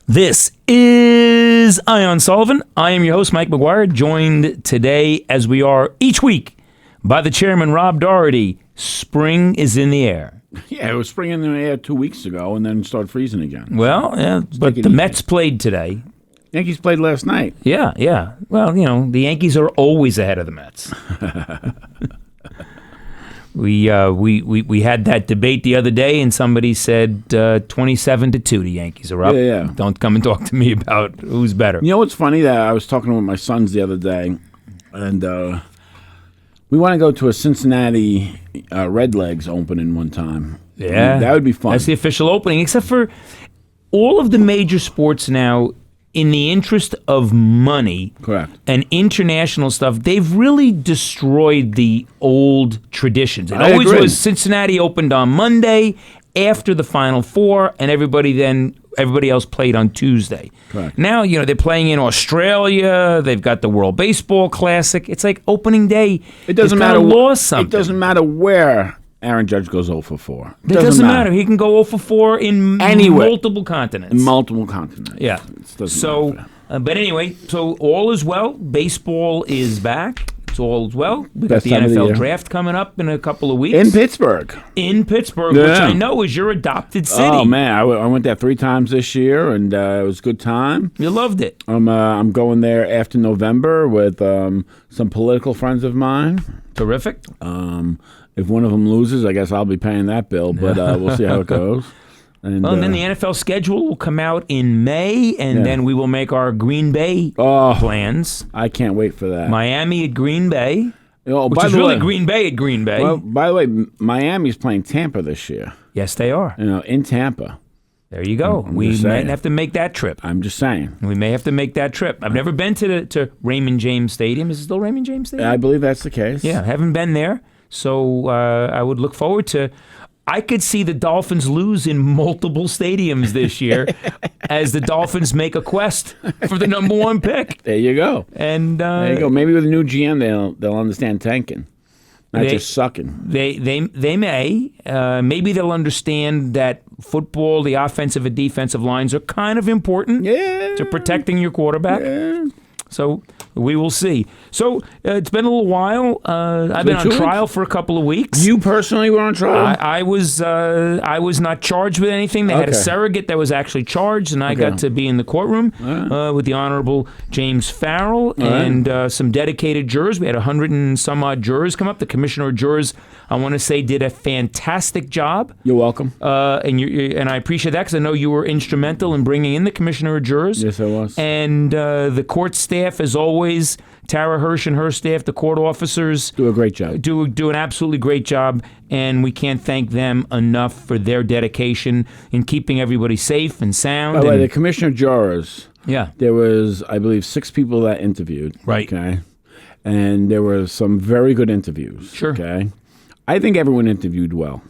This is Ion Sullivan. I am your host, Mike McGuire, joined today, as we are each week, by the chairman, Rob Doherty. Spring is in the air. Yeah, it was spring in the air 2 weeks ago, and then started freezing again. Well, yeah, but the Mets played today. Yankees played last night. Yeah. Well, you know, the Yankees are always ahead of the Mets. We had that debate the other day, and somebody said 27-2 the Yankees are up. Yeah. Don't come and talk to me about who's better. You know what's funny? That I was talking with my sons the other day, and we want to go to a Cincinnati Redlegs opening one time. Yeah. That would be fun. That's the official opening, except for all of the major sports now, in the interest of money Correct. and international stuff, they've really destroyed the old traditions. It I always agree. was Cincinnati opened on Monday after the Final Four, and everybody else played on Tuesday. Correct. Now, you know, they're playing in Australia. They've got the World Baseball Classic. It's like opening day. It doesn't It's matter. kinda lost something. It doesn't matter where Aaron Judge goes 0 for 4. It doesn't matter. He can go 0 for 4 in Anywhere. multiple continents. In multiple continents. Yeah. It doesn't So, matter. but anyway, so all is well. Baseball is back. It's all is well. We got Best the time of the NFL year. draft coming up in a couple of weeks. In Pittsburgh. In Pittsburgh, which Yeah. I know is your adopted city. Oh, man. I went there 3 times this year, and it was a good time. You loved it. I'm going there after November with some political friends of mine. Terrific. If one of them loses, I guess I'll be paying that bill, but we'll see how it goes. And Then the NFL schedule will come out in May, and then we will make our Green Bay plans. I can't wait for that. Miami at Green Bay, Oh, which by is the really way, Green Bay at Green Bay. Well, by the way, Miami's playing Tampa this year. Yes, they are. In Tampa. There you go. I'm We just might saying. have to make that trip. I'm just saying. We may have to make that trip. I've never been to Raymond James Stadium. Is it still Raymond James Stadium? I believe that's the case. Yeah, haven't been there. So I would look forward to. I could see the Dolphins lose in multiple stadiums this year as the Dolphins make a quest for the number 1 pick. There you go. And There you go. Maybe with a new GM, they'll understand tanking, not just sucking. They may. Maybe they'll understand that football, the offensive and defensive lines are kind of important to protecting your quarterback. Yeah. So we will see. So it's been a little while. I've been on trial for a couple of weeks. You personally were on trial? I was not charged with anything. They had a Okay. surrogate that was actually charged, and I got to be in the courtroom with the Honorable James Farrell and some dedicated jurors. We had 100 and some odd jurors come up. The commissioner of jurors, I want to say, did a fantastic job. You're welcome. And I appreciate that because I know you were instrumental in bringing in the commissioner of jurors. Yes, I was. And the court staff, as always, Tara Hirsch and her staff, the court officers, Do a great job. do an absolutely great job, and we can't thank them enough for their dedication in keeping everybody safe and sound. By the way, the commissioner of jurors, Yeah. there was, I believe, 6 people that interviewed. Right. Okay. And there were some very good interviews. Sure. Okay. I think everyone interviewed well.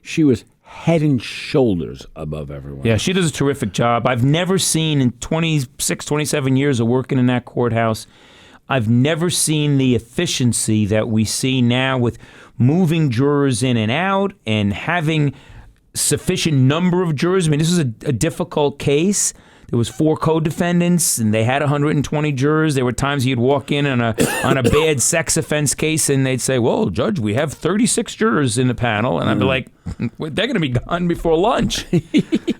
She was head and shoulders above everyone. Yeah, she does a terrific job. I've never seen in 26, 27 years of working in that courthouse, I've never seen the efficiency that we see now with moving jurors in and out and having sufficient number of jurors. I mean, this is a difficult case. There was 4 co-defendants, and they had 120 jurors. There were times you'd walk in on a bad sex offense case, and they'd say, "Well, Judge, we have 36 jurors in the panel," and I'd be like, "They're going to be gone before lunch."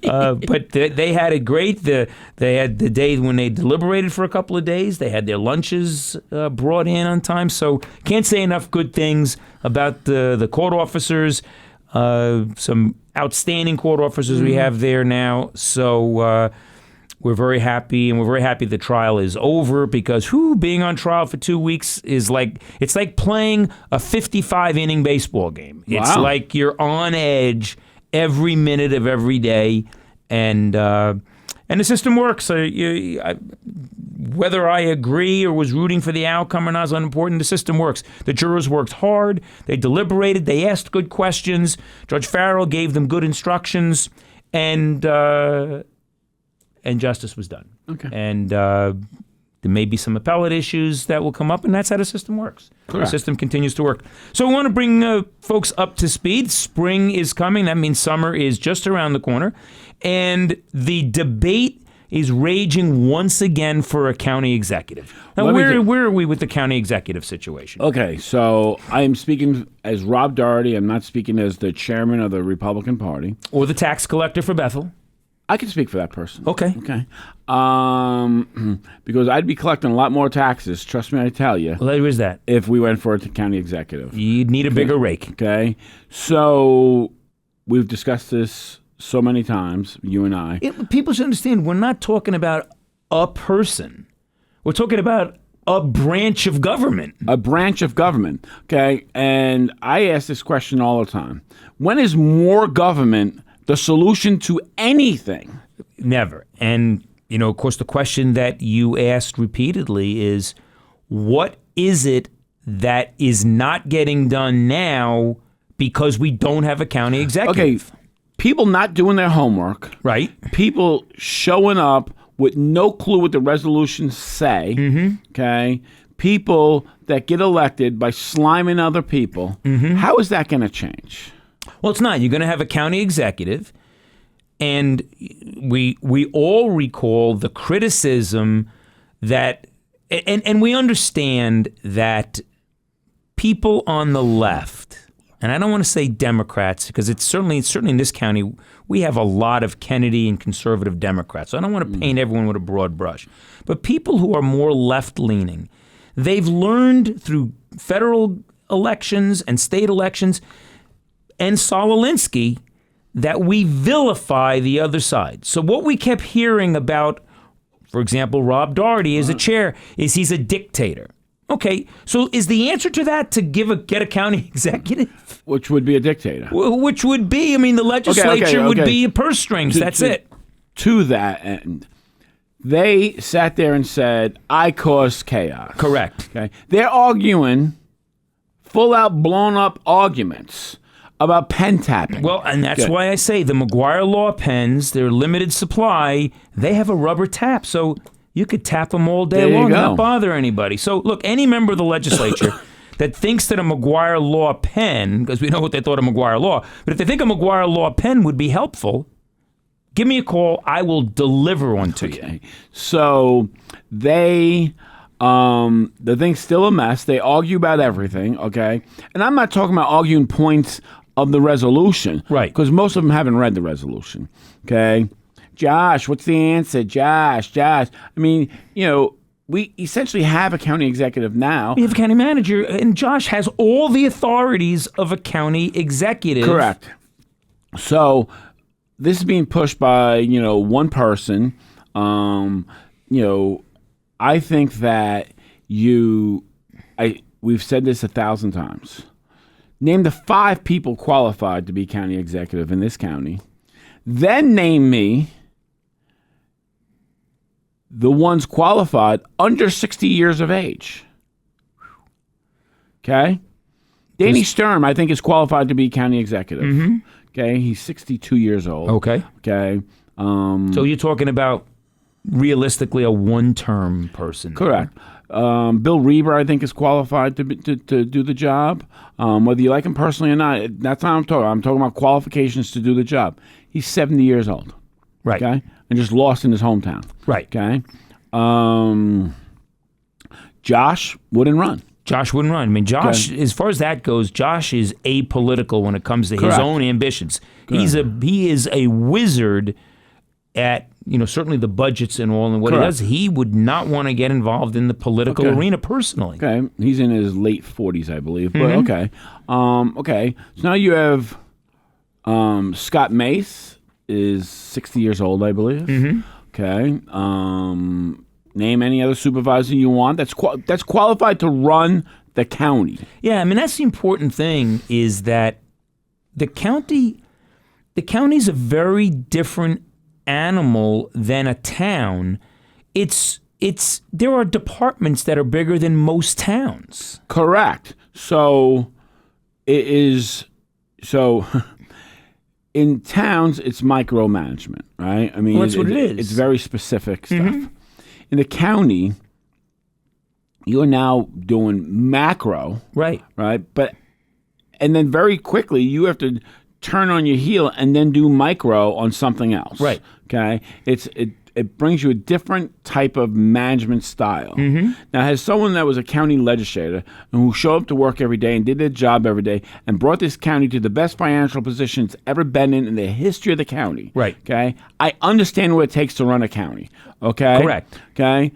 But they had it great. They had the day when they deliberated for a couple of days. They had their lunches brought in on time. So can't say enough good things about the court officers. Some outstanding court officers we have there now. So. We're very happy, and we're very happy the trial is over because being on trial for 2 weeks is like playing a 55-inning baseball game. It's like you're on edge every minute of every day, and the system works. Whether I agree or was rooting for the outcome or not is unimportant. The system works. The jurors worked hard. They deliberated. They asked good questions. Judge Farrell gave them good instructions, and justice was done. Okay. And there may be some appellate issues that will come up, and that's how the system works. Correct. The system continues to work. So we want to bring folks up to speed. Spring is coming. That means summer is just around the corner. And the debate is raging once again for a county executive. Now, where are we with the county executive situation? Okay, so I am speaking as Rob Doherty. I'm not speaking as the chairman of the Republican Party. Or the tax collector for Bethel. I can speak for that person. Okay. Okay. Because I'd be collecting a lot more taxes, trust me, I tell you. Well, there is that. If we went for a county executive. You'd need a bigger rake. Okay. So we've discussed this so many times, you and I. People should understand we're not talking about a person. We're talking about a branch of government. A branch of government. Okay. And I ask this question all the time. When is more government the solution to anything? Never. And, of course, the question that you asked repeatedly is, what is it that is not getting done now because we don't have a county executive? Okay, people not doing their homework. Right. People showing up with no clue what the resolutions say. Mm-hmm. Okay. People that get elected by sliming other people. Mm-hmm. How is that going to change? Well, it's not. You're going to have a county executive, and we all recall the criticism that, and we understand that people on the left, and I don't want to say Democrats, because it's certainly in this county, we have a lot of Kennedy and conservative Democrats. So I don't want to paint everyone with a broad brush. But people who are more left-leaning, they've learned through federal elections and state elections and Saul Alinsky that we vilify the other side. So what we kept hearing about, for example, Rob Doherty as a chair, is he's a dictator. Okay, so is the answer to that to get a county executive? Which would be a dictator. Which would be, the legislature would be purse strings. That's it. To that end, they sat there and said, I caused chaos. Correct. Okay, they're arguing full-out, blown-up arguments about pen tapping. Well, and that's why I say the McGuire Law pens, they're limited supply, they have a rubber tap, so you could tap them all day long and not bother anybody. So, look, any member of the legislature that thinks that a McGuire Law pen, because we know what they thought of McGuire Law, but if they think a McGuire Law pen would be helpful, give me a call. I will deliver one to you. So the thing's still a mess. They argue about everything, okay? And I'm not talking about arguing points of the resolution. Right. Because most of them haven't read the resolution, okay? Josh, what's the answer? Josh. We essentially have a county executive now. We have a county manager, and Josh has all the authorities of a county executive. Correct. So this is being pushed by, one person. I think that we've said this 1,000 times. Name the 5 people qualified to be county executive in this county. Then name me the ones qualified under 60 years of age. Okay? Danny Sturm, I think, is qualified to be county executive. Mm-hmm. Okay? He's 62 years old. Okay. Okay? So you're talking about realistically a one-term person. Correct. Bill Reber, I think, is qualified to do the job. Whether you like him personally or not, that's not what I'm talking about. I'm talking about qualifications to do the job. He's 70 years old. Right. Okay? And just lost in his hometown. Right. Okay? Josh wouldn't run. Josh wouldn't run. Josh, as far as that goes, Josh is apolitical when it comes to his own ambitions. Correct. He is a wizard at certainly the budgets and all, and what he does. He would not want to get involved in the political arena personally. Okay, he's in his late 40s, I believe. But okay, So now you have Scott Mace is 60 years old, I believe. Mm-hmm. Okay. Name any other supervisor you want that's qualified to run the county. Yeah, that's the important thing is that the county's a very different animal than a town. There are departments that are bigger than most towns. Correct. So it is in towns it's micromanagement, right? That's what it is. It's very specific stuff. Mm-hmm. In the county, you are now doing macro, right? And then very quickly you have to turn on your heel and then do micro on something else. Right. Okay. it brings you a different type of management style. Now, as someone that was a county legislator and who showed up to work every day and did their job every day and brought this county to the best financial position it's ever been in the history of the county. Right. Okay. I understand what it takes to run a county. Okay. Correct. Okay.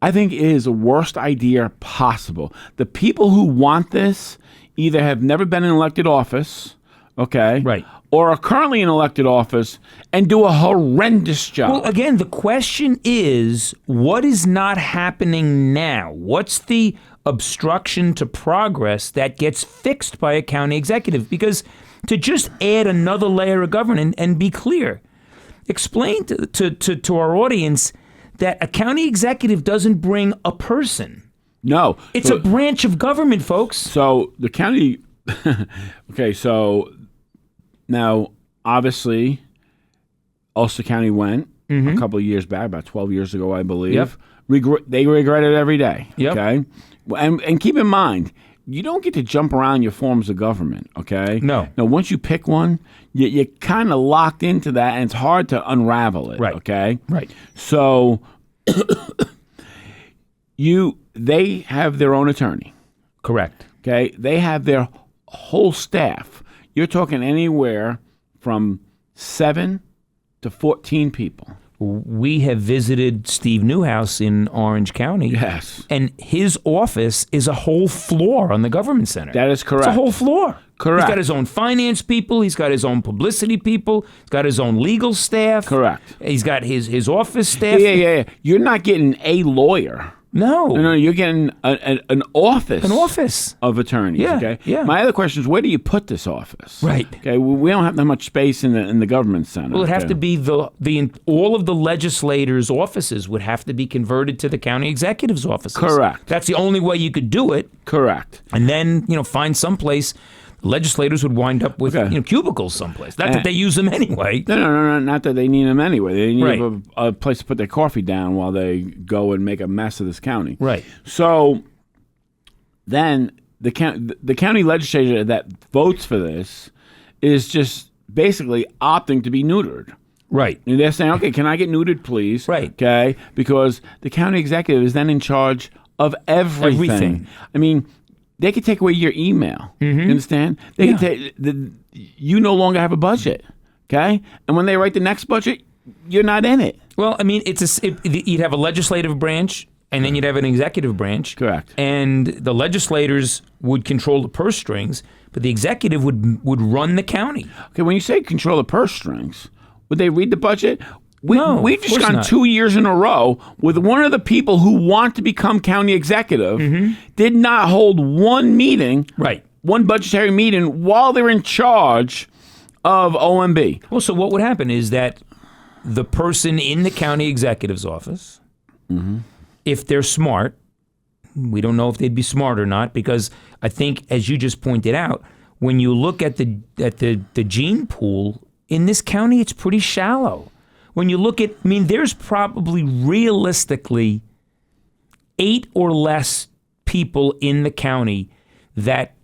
I think it is the worst idea possible. The people who want this either have never been in elected office, okay, Right. or are currently in elected office and do a horrendous job. Well, again, the question is, what is not happening now? What's the obstruction to progress that gets fixed by a county executive? Because to just add another layer of government and be clear, explain to our audience that a county executive doesn't bring a person. No. It's a branch of government, folks. So the county, okay, so now obviously Ulster County went a couple of years back, about 12 years ago, I believe. Yep. They regret it every day, Yep. okay? And keep in mind, you don't get to jump around your forms of government, okay? No. Now, once you pick one, you're kind of locked into that, and it's hard to unravel it, Right. okay? Right. So they have their own attorney, Correct. okay? They have their whole staff. You're talking anywhere from 7 to 14 people. We have visited Steve Newhouse in Orange County. Yes. And his office is a whole floor on the government center. That is correct. It's a whole floor. Correct. He's got his own finance people. He's got his own publicity people. He's got his own legal staff. Correct. He's got his office staff. Yeah. You're not getting a lawyer. No. No, you're getting an office. An office. Of attorneys, Yeah, okay? yeah. My other question is, where do you put this office? Right. Okay, we don't have that much space in the government center. Well, it'd have okay? to be all of the legislators' offices would have to be converted to the county executive's offices. Correct. That's the only way you could do it. Correct. And then, find someplace. Legislators would wind up with Okay. cubicles someplace. Not that they use them anyway. No, not that they need them anyway. They need Right. a place to put their coffee down while they go and make a mess of this county. Right. So then the county legislature that votes for this is just basically opting to be neutered. Right. And they're saying, okay, can I get neutered, please? Right. Okay, because the county executive is then in charge of everything. I mean, they could take away your email. You understand? They could take you no longer have a budget. Okay, and when they write the next budget, you're not in it. Well, I mean, you'd have a legislative branch, and then you'd have an executive branch. Correct. And the legislators would control the purse strings, but the executive would run the county. Okay, when you say control the purse strings, would they read the budget? No, We've of just course gone not. 2 years in a row with one of the people who want to become county executive did not hold one meeting, Right. one budgetary meeting while they're in charge of OMB. Well, so what would happen is that the person in the county executive's office, if they're smart, we don't know if they'd be smart or not, because I think, as you just pointed out, when you look at the gene pool in this county, it's pretty shallow. When you look at, there's probably realistically 8 or less people in the county that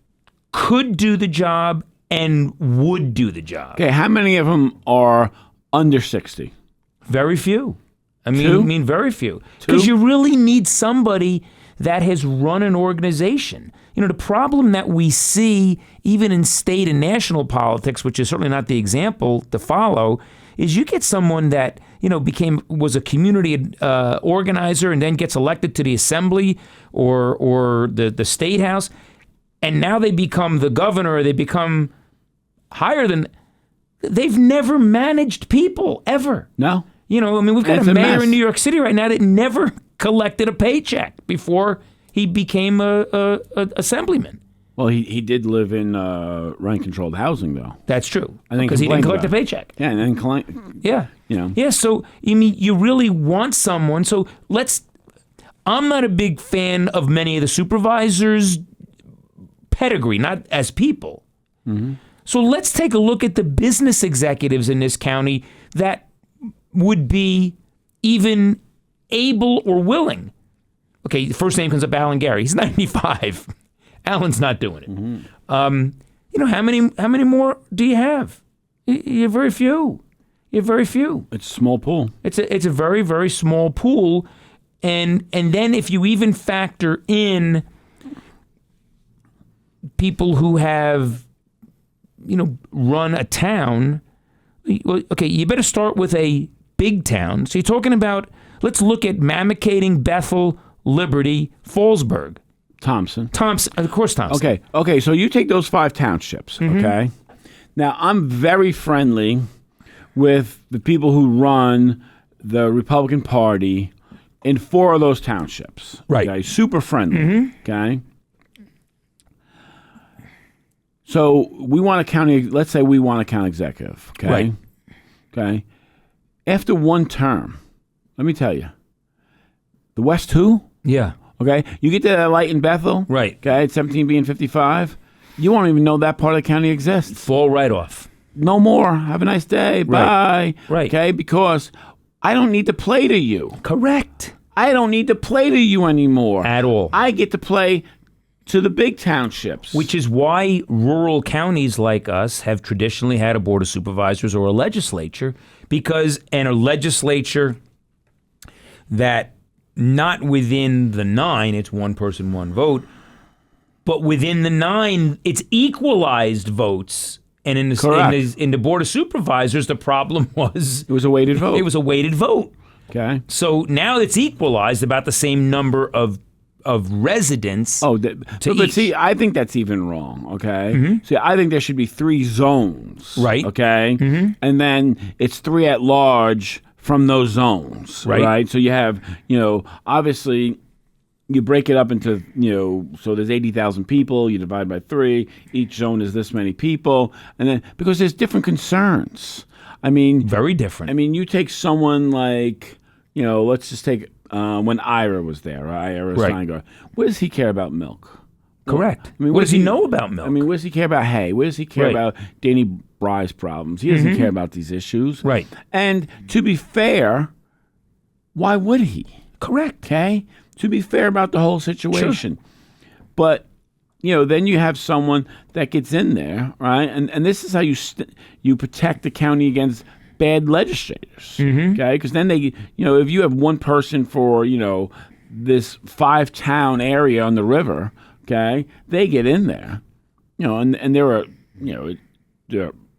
could do the job and would do the job. Okay, how many of them are under 60? Very few. Two? Very few. Because you really need somebody that has run an organization. The problem that we see even in state and national politics, which is certainly not the example to follow, is you get someone that was a community organizer and then gets elected to the assembly or the state house, and now they become the governor, or they become higher than. They've never managed people ever. No. We've got It's a a mayor mess. in New York City right now that never collected a paycheck before he became a assemblyman. Well, he did live in rent-controlled housing, though. That's true. I think because he didn't complained collect a about it. paycheck. Yeah, and then Yeah. Yeah, so you really want someone. So I'm not a big fan of many of the supervisors' pedigree, not as people. So let's take a look at the business executives in this county that would be even able or willing. Okay, the first name comes up, Alan Gary. He's 95. Alan's not doing it. How many more do you have? You have very few. You have very few. It's a small pool. It's a very, very small pool. And then if you even factor in people who have, run a town, okay, you better start with a big town. So you're talking about, let's look at Mamakating, Bethel, Liberty, Fallsburg. Thompson, of course, Thompson. Okay, so you take those 5 townships, okay? Now, I'm very friendly with the people who run the Republican Party in 4 of those townships. Right. Okay? Super friendly, okay? So let's say we want a county executive, okay? Right. Okay. After one term, let me tell you, the West who? Yeah. Okay, you get to that light in Bethel, Right. Okay, at 17 being 55, you won't even know that part of the county exists. Fall right off. No more. Have a nice day. Bye. Right. Okay, because I don't need to play to you. Correct. I don't need to play to you anymore. At all. I get to play to the big townships. Which is why rural counties like us have traditionally had a board of supervisors or a legislature, and a legislature that not within the 9, it's one person, one vote, but within the 9, it's equalized votes. And in the board of supervisors, the problem was it was a weighted vote. It was a weighted vote. Okay. So now it's equalized about the same number of residents. But see, I think that's even wrong. Okay. See, I think there should be 3 zones. Right. Okay. And then it's 3 at large from those zones. Right. So you have, obviously, you break it up into, so there's 80,000 people. You divide by 3. Each zone is this many people, and then because there's different concerns. I mean, very different. I mean, you take someone like, let's just take when Ira was there, Ira Steingart. What does he care about milk? Correct. I mean, what does he know about milk? I mean, what does he care about hay? What does he care about Danny Bry's problems? He doesn't care about these issues. Right. And to be fair, why would he? Correct. Okay? To be fair about the whole situation. Sure. But, then you have someone that gets in there, right? And this is how you protect the county against bad legislators, okay? Because then they, if you have one person for, this 5-town area on the river, okay, they get in there, and they're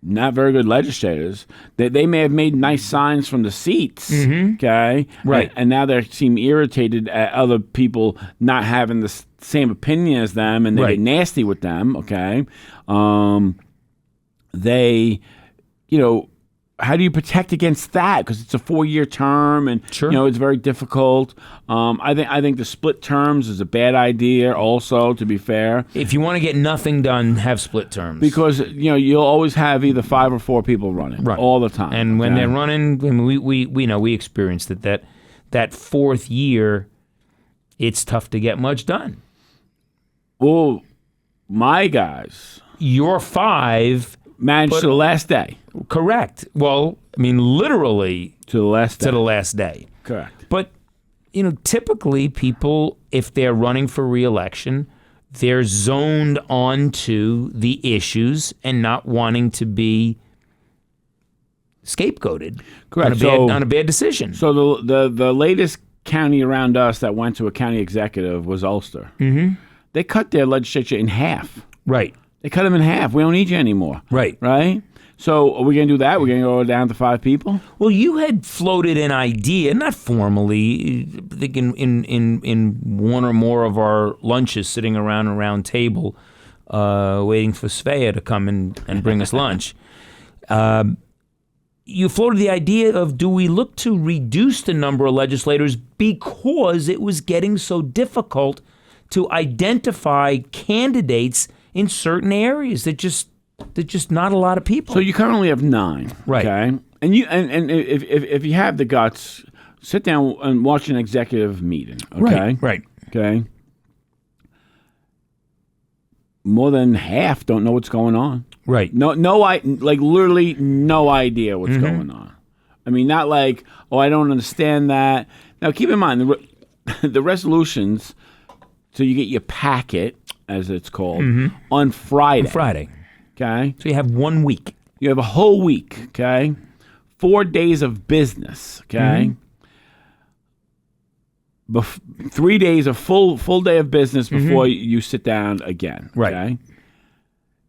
not very good legislators. They may have made nice signs from the seats, okay, right, and now they seem irritated at other people not having the same opinion as them, and they get nasty with them, okay. They, how do you protect against that? Because it's a 4-year term, and it's very difficult. I think the split terms is a bad idea. Also, to be fair, if you want to get nothing done, have split terms. Because you'll always have either 5 or 4 people running all the time. And when they're running, I mean, we experienced that 4th year, it's tough to get much done. Well, my guys, your 5 managed to the last day. Correct. Well, I mean, literally to the last day. To the last day. Correct. But, typically people, if they're running for re-election, they're zoned onto the issues and not wanting to be scapegoated. Correct. On a bad decision. So the latest county around us that went to a county executive was Ulster. They cut their legislature in half. Right. They cut them in half. We don't need you anymore. Right. Right? So are we going to do that? We're going to go down to 5 people? Well, you had floated an idea, not formally, I think in one or more of our lunches, sitting around a round table, waiting for Svea to come and bring us lunch. You floated the idea of, do we look to reduce the number of legislators because it was getting so difficult to identify candidates in certain areas that just not a lot of people. So you currently have 9, right? Okay, and you and if you have the guts, sit down and watch an executive meeting. Okay, right. Okay. More than half don't know what's going on. Right. Literally no idea what's going on. I mean, not like, I don't understand that. Now, keep in mind the resolutions. So you get your packet, as it's called, on Friday. On Friday. Okay. So you have 1 week. You have a whole week, okay, 4 days of business, okay? 3 days, a full day of business before you sit down again, okay?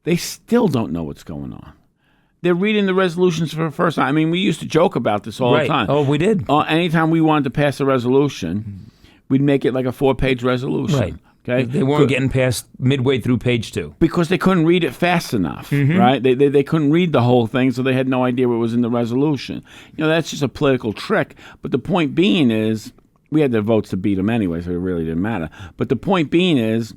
They still don't know what's going on. They're reading the resolutions for the first time. I mean, we used to joke about this all the time. Oh, we did. Anytime we wanted to pass a resolution, we'd make it like a 4-page resolution. Right. Okay. They weren't getting past midway through page 2. Because they couldn't read it fast enough, right? They couldn't read the whole thing, so they had no idea what was in the resolution. That's just a political trick. But the point being is, we had the votes to beat them anyway, so it really didn't matter. But the point being is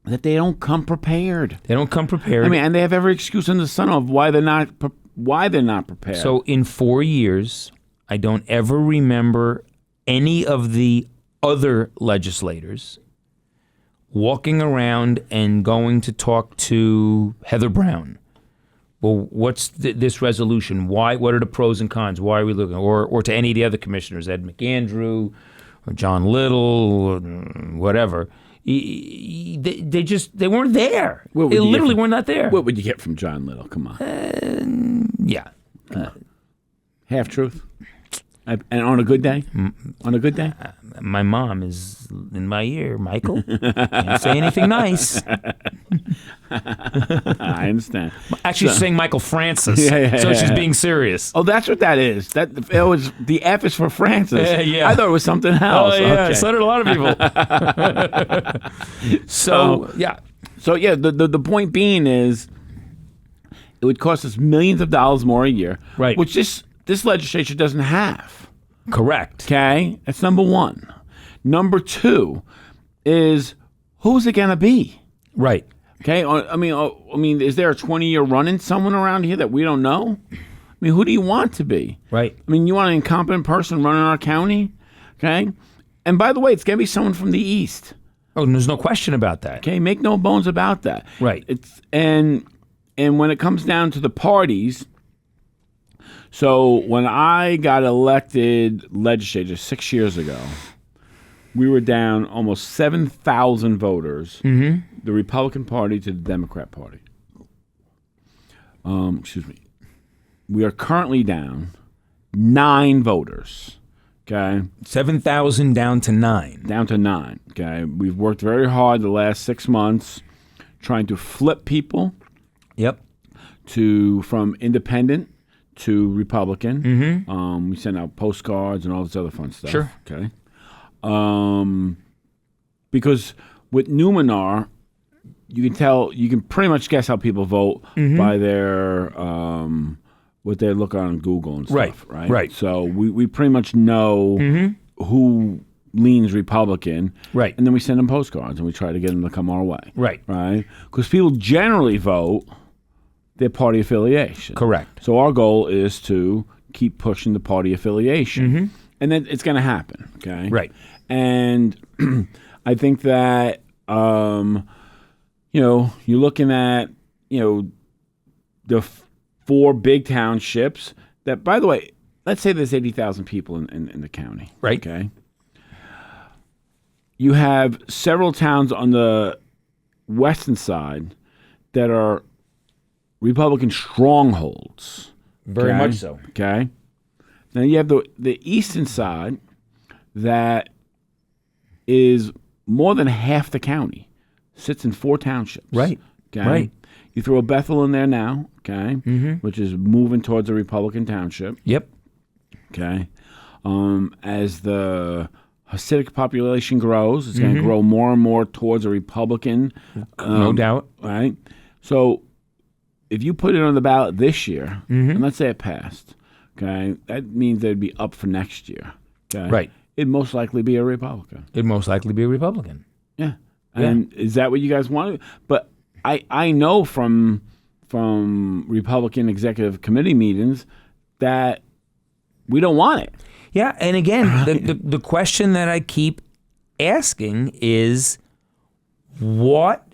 that they don't come prepared. They don't come prepared. I mean, and they have every excuse in the sun of why they're not prepared. So in 4 years, I don't ever remember any of the other legislators walking around and going to talk to Heather Brown. Well, what's this resolution? Why? What are the pros and cons? Why are we looking? Or to any of the other commissioners, Ed McAndrew, or John Little, or whatever. They weren't there. They literally were not there. What would you get from John Little? Come on. Yeah. Half truth. And on a good day? On a good day? My mom is in my ear, Michael. Can't say anything nice. I understand. Actually, she's saying Michael Francis, so she's being serious. Oh, that's what that is. The F is for Francis. Yeah. I thought it was something else. Oh, yeah. Okay. So did a lot of people. So, the point being is, it would cost us millions of dollars more a year, right? Which this legislature doesn't have. Correct. Okay, that's number one. Number two is, who's it gonna be? Right. Okay. I mean, is there a 20-year run-in someone around here that we don't know? I mean, who do you want to be? Right. I mean, you want an incompetent person running our county? Okay. And by the way, it's gonna be someone from the East. Oh, there's no question about that. Okay. Make no bones about that. Right. And when it comes down to the parties. So when I got elected legislator 6 years ago, we were down almost 7,000 voters, the Republican Party to the Democrat Party. Excuse me. We are currently down 9 voters, okay? 7,000 down to 9. Down to 9, okay? We've worked very hard the last 6 months trying to flip people from independent to Republican. We send out postcards and all this other fun stuff. Sure. Okay. Because with Numenor, you can pretty much guess how people vote by their what they look on Google and stuff. Right. So we pretty much know who leans Republican. Right. And then we send them postcards and we try to get them to come our way. Right. Right. Because people generally vote their party affiliation. Correct. So our goal is to keep pushing the party affiliation. And then it's going to happen, okay? Right. And I think that, you're looking at, the 4 big townships that, by the way, let's say there's 80,000 people in the county. Right. Okay. You have several towns on the western side that are Republican strongholds. Very much so. Okay. Now you have the eastern side that is more than half the county. Sits in 4 townships. Right. Okay. Right. You throw Bethel in there now, okay, which is moving towards a Republican township. Yep. Okay. As the Hasidic population grows, it's going to grow more and more towards a Republican. No doubt. Right. So if you put it on the ballot this year, and let's say it passed, okay, that means they'd be up for next year. Okay? Right. It'd most likely be a Republican. It'd most likely be a Republican. Yeah. And is that what you guys want? But I know from Republican executive committee meetings that we don't want it. Yeah, and again, the question that I keep asking is, what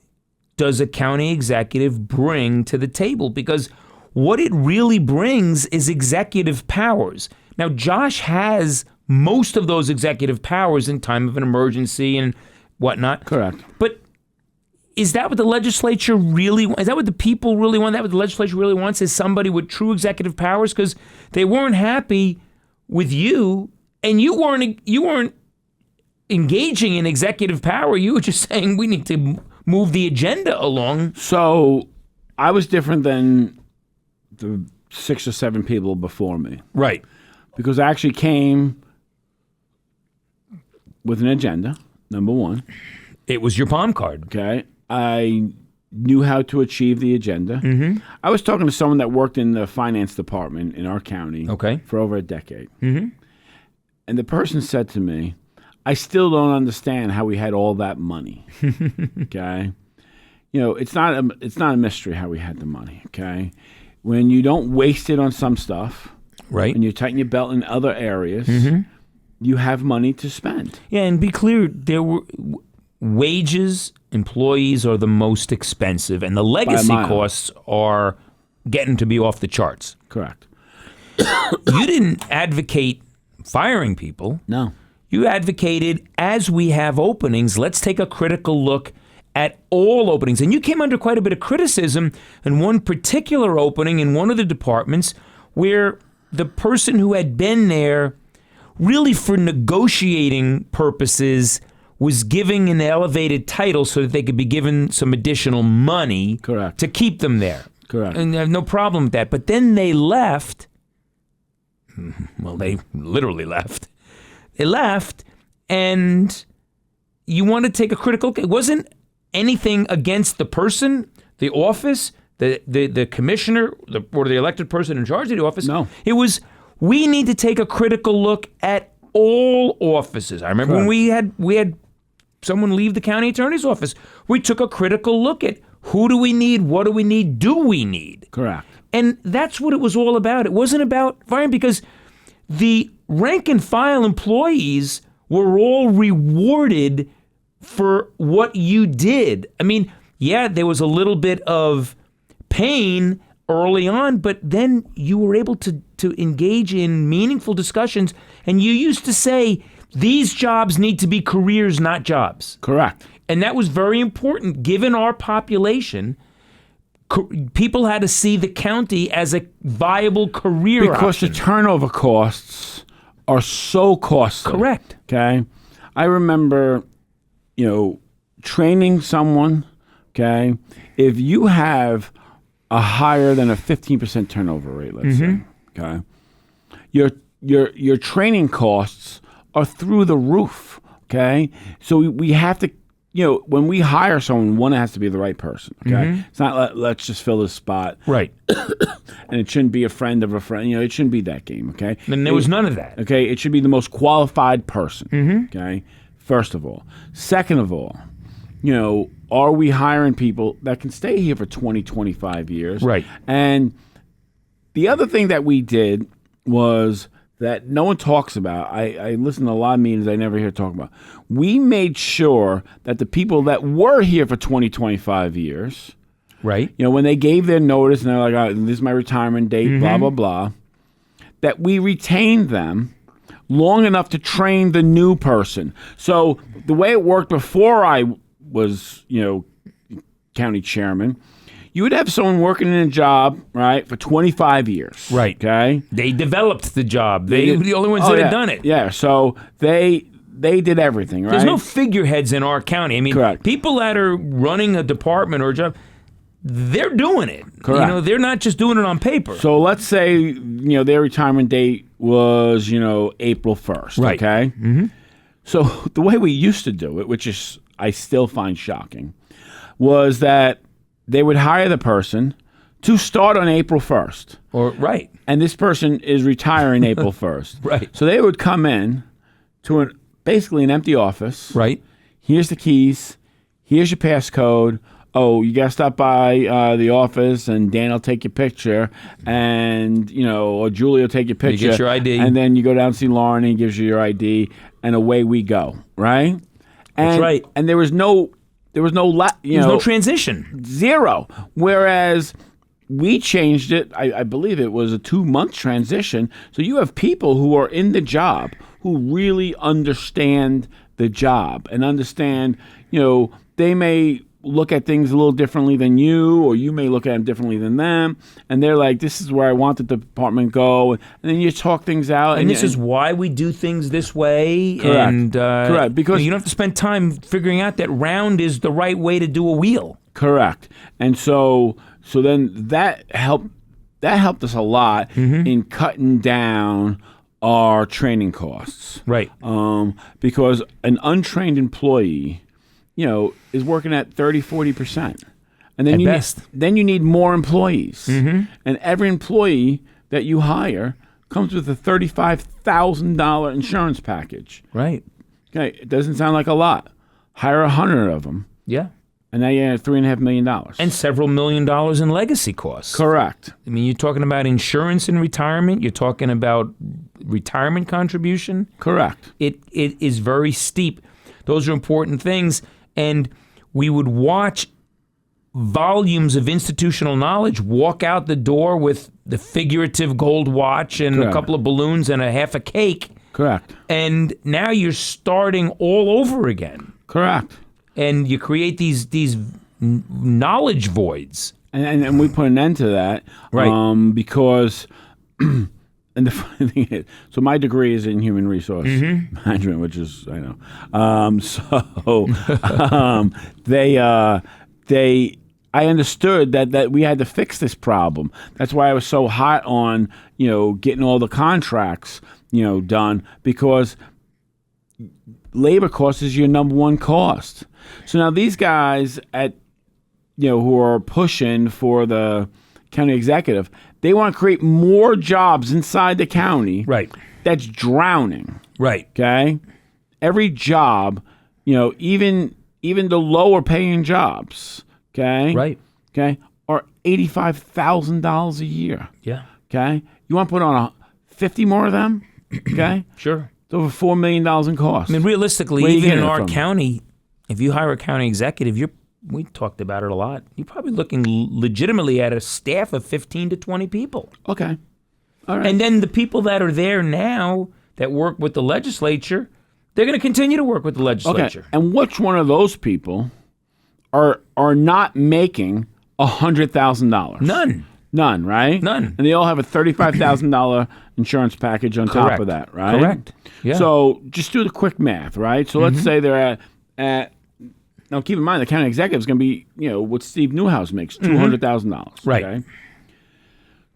does a county executive bring to the table? Because what it really brings is executive powers. Now, Josh has most of those executive powers in time of an emergency and whatnot. Correct. But is that what the legislature really wants? Is that what the people really want? Is that what the legislature really wants is somebody with true executive powers? Because they weren't happy with you, and you weren't engaging in executive power. You were just saying we need to move the agenda along. So I was different than the 6 or 7 people before me. Right. Because I actually came with an agenda, number one. It was your palm card. Okay. I knew how to achieve the agenda. Mm-hmm. I was talking to someone that worked in the finance department in our county for over a decade. Mm-hmm. And the person said to me, I still don't understand how we had all that money. Okay. It's not a mystery how we had the money. Okay. When you don't waste it on some stuff, right, and you tighten your belt in other areas, you have money to spend. Yeah, and be clear, there were wages, employees are the most expensive, and the legacy costs are getting to be off the charts. Correct. You didn't advocate firing people. No. You advocated, as we have openings, let's take a critical look at all openings. And you came under quite a bit of criticism in one particular opening in one of the departments where the person who had been there really for negotiating purposes was giving an elevated title so that they could be given some additional money to keep them there. Correct. And I have no problem with that. But then they left. Well, they literally left. They left, and you want to take a critical look. It wasn't anything against the person, the office, the commissioner, or the elected person in charge of the office. No. It was, we need to take a critical look at all offices. I remember when we had someone leave the county attorney's office. We took a critical look at who do we need, what do we need, do we need? Correct. And that's what it was all about. It wasn't about firing, because the rank and file employees were all rewarded for what you did. I mean, yeah, there was a little bit of pain early on, but then you were able to engage in meaningful discussions. And you used to say, these jobs need to be careers, not jobs. Correct. And that was very important. Given our population, people had to see the county as a viable career because option. The turnover costs are so costly. Correct. Okay. I remember, training someone, okay, if you have a higher than a 15% turnover rate, let's say, okay, your training costs are through the roof, okay? So we have to, when we hire someone, one has to be the right person, okay? It's not let's just fill this spot. Right. And it shouldn't be a friend of a friend. It shouldn't be that game, okay? And there was none of that. Okay, it should be the most qualified person, okay? First of all. Second of all, are we hiring people that can stay here for 20, 25 years? Right. And the other thing that we did was that no one talks about. I listen to a lot of meetings I never hear talk about. We made sure that the people that were here for 20, 25 years, right, when they gave their notice and they're like, this is my retirement date, blah, blah, blah, that we retained them long enough to train the new person. So the way it worked before I was, county chairman, you would have someone working in a job, right, for 25 years. Right. Okay. They developed the job. They were the only ones that had done it. Yeah. So they did everything, right? There's no figureheads in our county. I mean, correct, people that are running a department or a job, they're doing it. Correct. They're not just doing it on paper. So let's say, their retirement date was, April 1st. Right. Okay. So the way we used to do it, which is I still find shocking, was that they would hire the person to start on April 1st. Right. And this person is retiring April 1st. Right. So they would come in to basically an empty office. Right. Here's the keys. Here's your passcode. Oh, you got to stop by the office, and Dan will take your picture, and, or Julie will take your picture. You get your ID. And then you go down and see Lauren, and he gives you your ID, and away we go, right? And, that's right. And there was no transition. Zero. Whereas we changed it, I believe it was a 2-month transition. So you have people who are in the job who really understand the job and understand, they may look at things a little differently than you, or you may look at them differently than them, and they're like, this is where I want the department to go, and then you talk things out. And this is why we do things this way. Correct. And, Correct. Because you don't have to spend time figuring out that round is the right way to do a wheel. Correct. And so then that helped us a lot in cutting down our training costs. Right. Because an untrained employee, is working at 30-40%. And then you need more employees. And every employee that you hire comes with a $35,000 insurance package. Right. Okay, it doesn't sound like a lot. Hire 100 of them. Yeah. And now you have $3.5 million. And several $1 million in legacy costs. Correct. I mean, you're talking about insurance and retirement. You're talking about retirement contribution. Correct. It is very steep. Those are important things. And we would watch volumes of institutional knowledge walk out the door with the figurative gold watch and Correct. a couple of balloons and a half a cake. Correct. And now you're starting all over again. Correct. And you create these knowledge voids. And we put an end to that. Right. Because, and the funny thing is, so my degree is in human resource management, which is, I know. I understood that we had to fix this problem. That's why I was so hot on, getting all the contracts, done, because labor cost is your number one cost. So now these guys who are pushing for the county executive, they want to create more jobs inside the county. Right. That's drowning. Right. Okay. Every job, even the lower paying jobs. Okay. Right. Okay. Are $85,000 a year. Yeah. Okay. You want to put on 50 more of them? Okay. Sure. It's over $4 million in cost. I mean, realistically, Where you even in getting it our from? county, if you hire a county executive, we talked about it a lot. You're probably looking legitimately at a staff of 15 to 20 people. Okay. All right. And then the people that are there now that work with the legislature, they're going to continue to work with the legislature. Okay. And which one of those people are not making $100,000? None, right? None. And they all have a $35,000 insurance package on top Correct. of that, right? Correct. Yeah. So just do the quick math, right? So let's say they're at now keep in mind the county executive is going to be, what Steve Newhouse makes, $200,000. Right. Okay?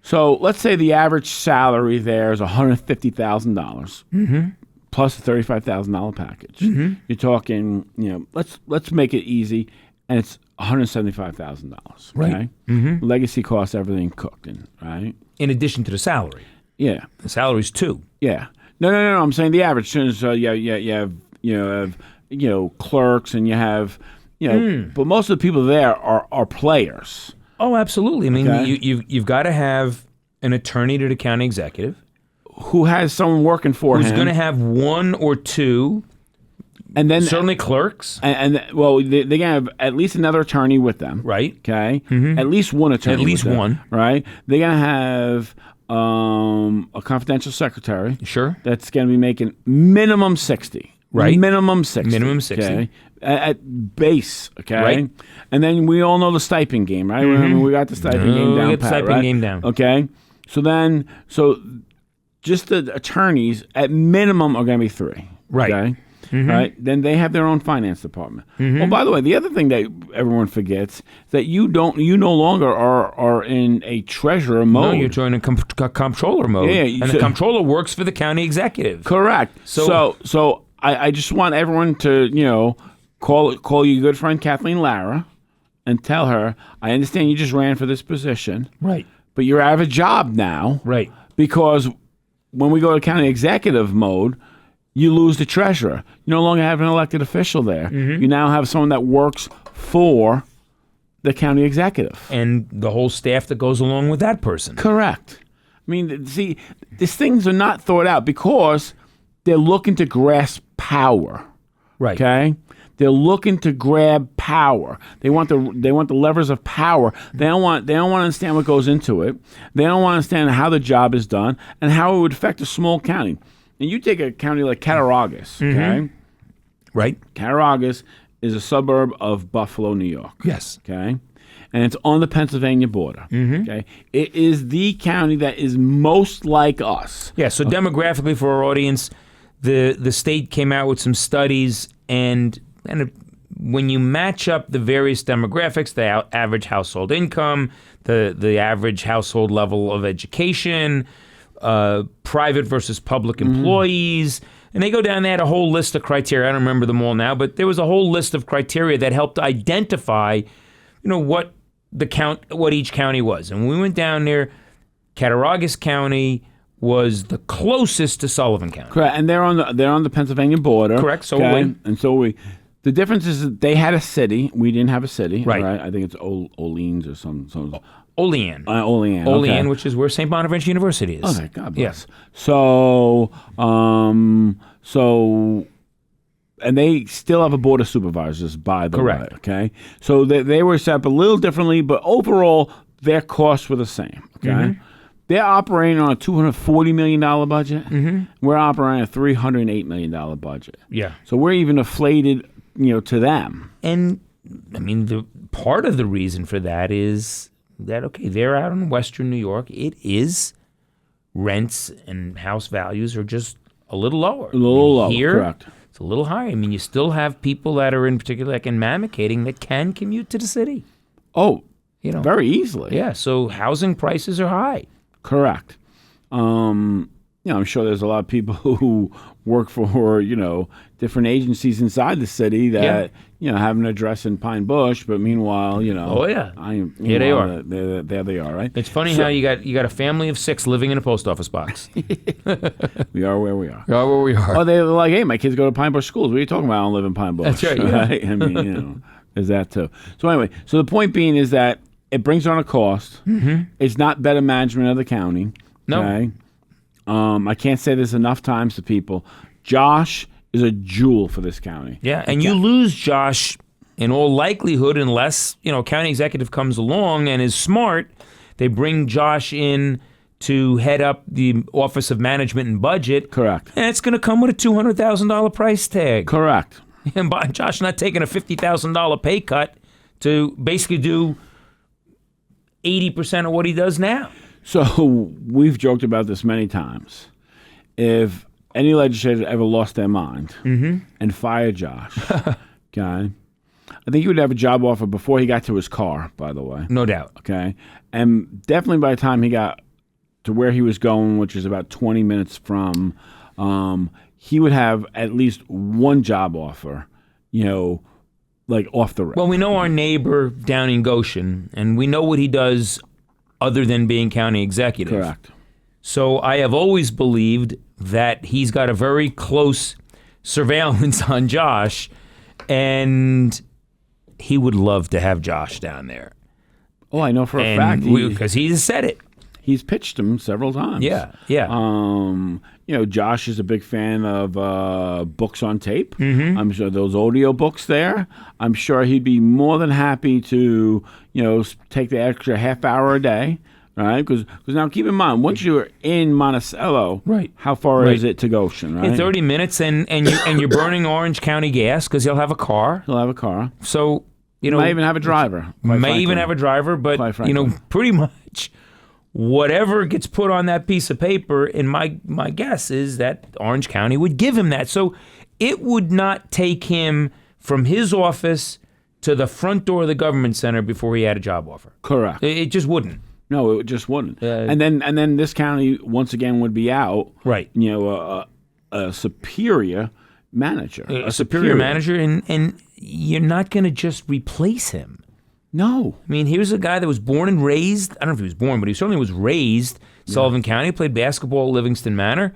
So let's say the average salary there is $150,000 plus a $35,000 package. You're talking, let's make it easy, and it's $175,000. Right. Okay? Legacy costs, everything cooked in, right? In addition to the salary. Yeah. The salary's $2. Yeah. No. I'm saying the average. So you have clerks, and you have but most of the people there are players. Oh, absolutely. I mean, Okay. you've got to have an attorney to the county executive Who has someone working for who's him? going to have one or two, and then certainly clerks, and well, they're gonna have at least another attorney with them. right? Okay. At least one attorney. At least with them, one. Right. They're gonna have a confidential secretary. Sure. That's gonna be making minimum 60. Right. Minimum 60. Minimum 60. Okay? At base. Okay. Right. And then we all know the stipend game, right? We got the stipend game down. We got the stipend game down. Okay. So just the attorneys at minimum are going to be 3. Right. Okay. Right. Then they have their own finance department. Well, by the way, the other thing that everyone forgets is that you no longer are in a treasurer mode. No, you're joining a comptroller mode. Yeah, and the comptroller works for the county executive. Correct. So I just want everyone to call your good friend Kathleen Lara and tell her, I understand you just ran for this position, Right. but you're out of a job now. Right. Because when we go to county executive mode, you lose the treasurer. You no longer have an elected official there. You now have someone that works for the county executive. And the whole staff that goes along with that person. Correct. I mean, see, these things are not thought out because they're looking to grasp power. Right. Okay? They're looking to grab power. They want the levers of power. They don't want to understand what goes into it. They don't want to understand how the job is done and how it would affect a small county. And you take a county like Cattaraugus, okay? Right. Cattaraugus is a suburb of Buffalo, New York. Yes. Okay. And it's on the Pennsylvania border. Okay. It is the county that is most like us. Yeah, so demographically for our audience, the state came out with some studies, and when you match up the various demographics, the average household income, the average household level of education, private versus public employees, and they go down, they had a whole list of criteria. I don't remember them all now, but there was a whole list of criteria that helped identify, what each county was. And when we went down there, Cattaraugus County was the closest to Sullivan County. Correct, and they're on the Pennsylvania border. Correct. So the difference is that they had a city. We didn't have a city. Right. I think it's Oleans or some. Olean. Olean. Olean, Okay. which is where St. Bonaventure University is. Okay, God bless. Yes. So, and they still have a board of supervisors, by the Correct. way. Okay. So they were set up a little differently, but overall, their costs were the same. Okay. They're operating on a $240 million budget. We're operating on a $308 million budget. Yeah. So we're even inflated, to them. And, I mean, the part of the reason for that is that, okay, they're out in Western New York. It is rents and house values are just a little lower. A little lower, Here, correct. it's a little higher. I mean, you still have people that are in particular, like in Mamakating, that can commute to the city. Oh, very easily. Yeah, so housing prices are high. Correct. I'm sure there's a lot of people who work for, different agencies inside the city that, have an address in Pine Bush, but meanwhile, Oh, yeah. Here they are. There they are, right? It's funny how you got a family of 6 living in a post office box. We are where we are. We are where we are. Oh, they're like, hey, my kids go to Pine Bush schools. What are you talking about? I don't live in Pine Bush. That's right, yeah. I mean, there's that too. So anyway, the point being is that it brings on a cost. It's not better management of the county. No. Okay? I can't say this enough times to people. Josh is a jewel for this county. Yeah, and you lose Josh in all likelihood unless, county executive comes along and is smart. They bring Josh in to head up the Office of Management and Budget. Correct. And it's going to come with a $200,000 price tag. Correct. And by Josh not taking a $50,000 pay cut to basically do 80% of what he does now. So we've joked about this many times. If any legislator ever lost their mind and fired Josh, okay, I think he would have a job offer before he got to his car, by the way. No doubt. Okay. And definitely by the time he got to where he was going, which is about 20 minutes from, he would have at least one job offer, like off the road. Well, we know our neighbor down in Goshen, and we know what he does other than being county executive. Correct. So I have always believed that he's got a very close surveillance on Josh, and he would love to have Josh down there. Oh, I know for a fact. Because he's said it. He's pitched him several times. Yeah. Josh is a big fan of books on tape. I'm sure those audio books there. I'm sure he'd be more than happy to, take the extra half hour a day, right? Because now keep in mind, once you're in Monticello, right? How far is it to Goshen, right? In 30 minutes, and you're burning Orange County gas because he'll have a car. He'll have a car. So might even have a driver. Even have a driver, but pretty much whatever gets put on that piece of paper, and my guess is that Orange County would give him that. So it would not take him from his office to the front door of the government center before he had a job offer. Correct. It just wouldn't. No, it just wouldn't. And then this county once again would be out. Right. A superior manager. A superior manager, and you're not going to just replace him. No. I mean, here's a guy that was born and raised. I don't know if he was born, but he certainly was raised Sullivan County, played basketball at Livingston Manor.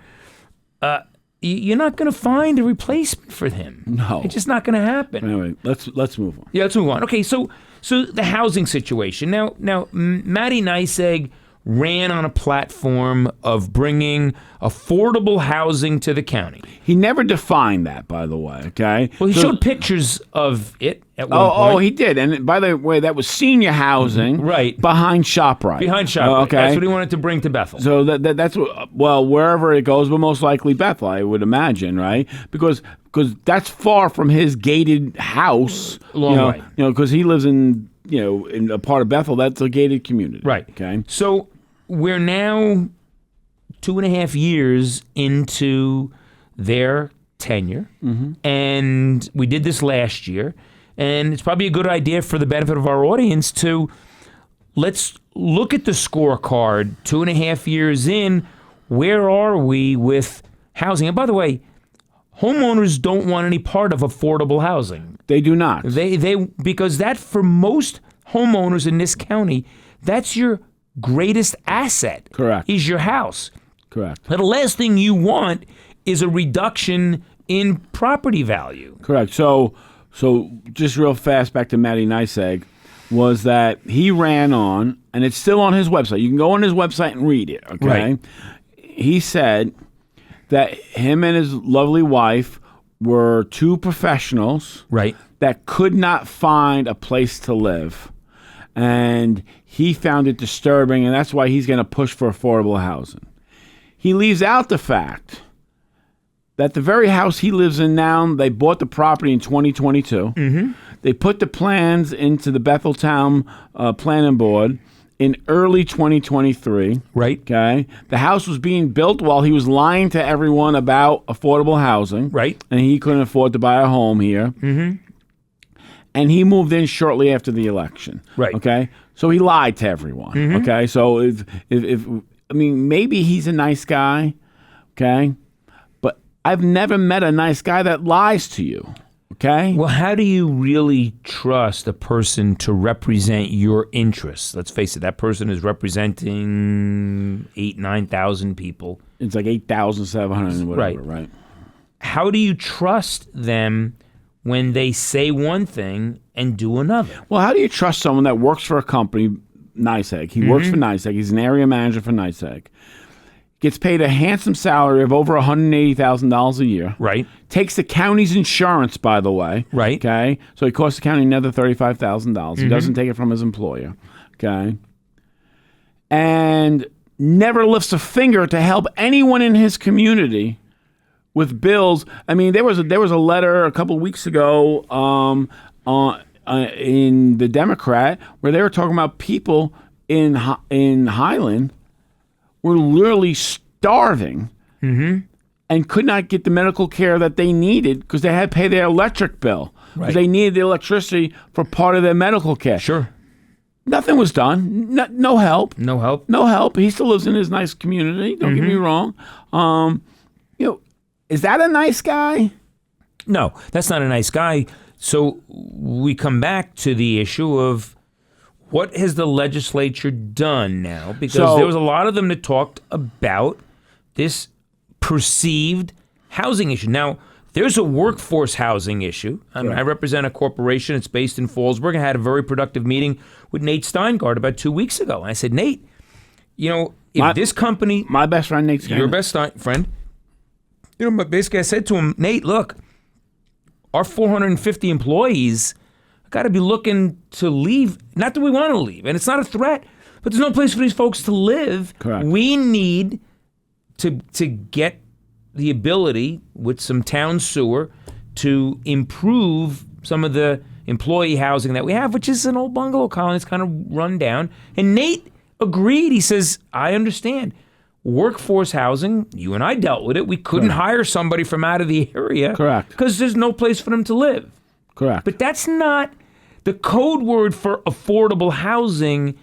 You're not going to find a replacement for him. No. It's just not going to happen. Anyway, let's move on. Yeah, let's move on. Okay, so the housing situation. Now Matty Niceegg ran on a platform of bringing affordable housing to the county. He never defined that, by the way, okay? Well, he showed pictures of it, at one point. Oh, he did. And by the way, that was senior housing, Right. behind ShopRite. Behind ShopRite. Okay, That's what he wanted to bring to Bethel. so that's what, well, wherever it goes, but most likely Bethel, I would imagine, right? Because that's far from his gated house. Long way. Because he lives in in a part of Bethel that's a gated community. Right. Okay. So we're now 2.5 years into their tenure, and we did this last year, and it's probably a good idea for the benefit of our audience to let's look at the scorecard 2.5 years in. Where are we with housing? And by the way, homeowners don't want any part of affordable housing. They do not. They because that, for most homeowners in this county, that's your greatest asset. Correct. Is your house. Correct. But the last thing you want is a reduction in property value. Correct. So just real fast back to Matty Niceegg, was that he ran on, and it's still on his website. You can go on his website and read it. Okay. Right. He said that him and his lovely wife were two professionals, Right. that could not find a place to live. And he found it disturbing, and that's why he's going to push for affordable housing. He leaves out the fact that the very house he lives in now, they bought the property in 2022. Mm-hmm. They put the plans into the Betheltown Planning Board in early 2023. Right. Okay. The house was being built while he was lying to everyone about affordable housing. Right. And he couldn't afford to buy a home here. Mm-hmm. And he moved in shortly after the election. Right. Okay. So he lied to everyone. Mm-hmm. Okay. So if I mean, maybe he's a nice guy. Okay. But I've never met a nice guy that lies to you. Okay. Well, how do you really trust a person to represent your interests? Let's face it, that person is representing 8,000-9,000 people. It's like 8,700 and whatever, right? How do you trust them when they say one thing and do another? Well, how do you trust someone that works for a company, Niceegg? He works for Niceegg. He's an area manager for Niceegg. Gets paid a handsome salary of over $180,000 a year. Right. Takes the county's insurance, by the way. Right. Okay. So it costs the county another $35,000. He doesn't take it from his employer. Okay. And never lifts a finger to help anyone in his community with bills. I mean, there was a letter a couple of weeks ago in the Democrat where they were talking about people in Highland were literally starving and could not get the medical care that they needed because they had to pay their electric bill because they needed the electricity for part of their medical care. Sure. Nothing was done. No help. No help. No help. He still lives in his nice community. Don't get me wrong. Is that a nice guy? No, that's not a nice guy. So we come back to the issue of what has the legislature done now? Because there was a lot of them that talked about this perceived housing issue. Now, there's a workforce housing issue. I mean, I represent a corporation. It's based in Fallsburg. I had a very productive meeting with Nate Steingart about 2 weeks ago. And I said, Nate, if this company... My best friend, Nate Steingart. Your best friend. But basically I said to him, Nate, look, our 450 employees got to be looking to leave. Not that we want to leave, and it's not a threat, but there's no place for these folks to live. Correct. We need to get the ability with some town sewer to improve some of the employee housing that we have, which is an old bungalow colony. It's kind of run down. And Nate agreed. He says, I understand. Workforce housing, you and I dealt with it. We couldn't hire somebody from out of the area. Correct. Because there's no place for them to live. Correct. But that's not the code word for affordable housing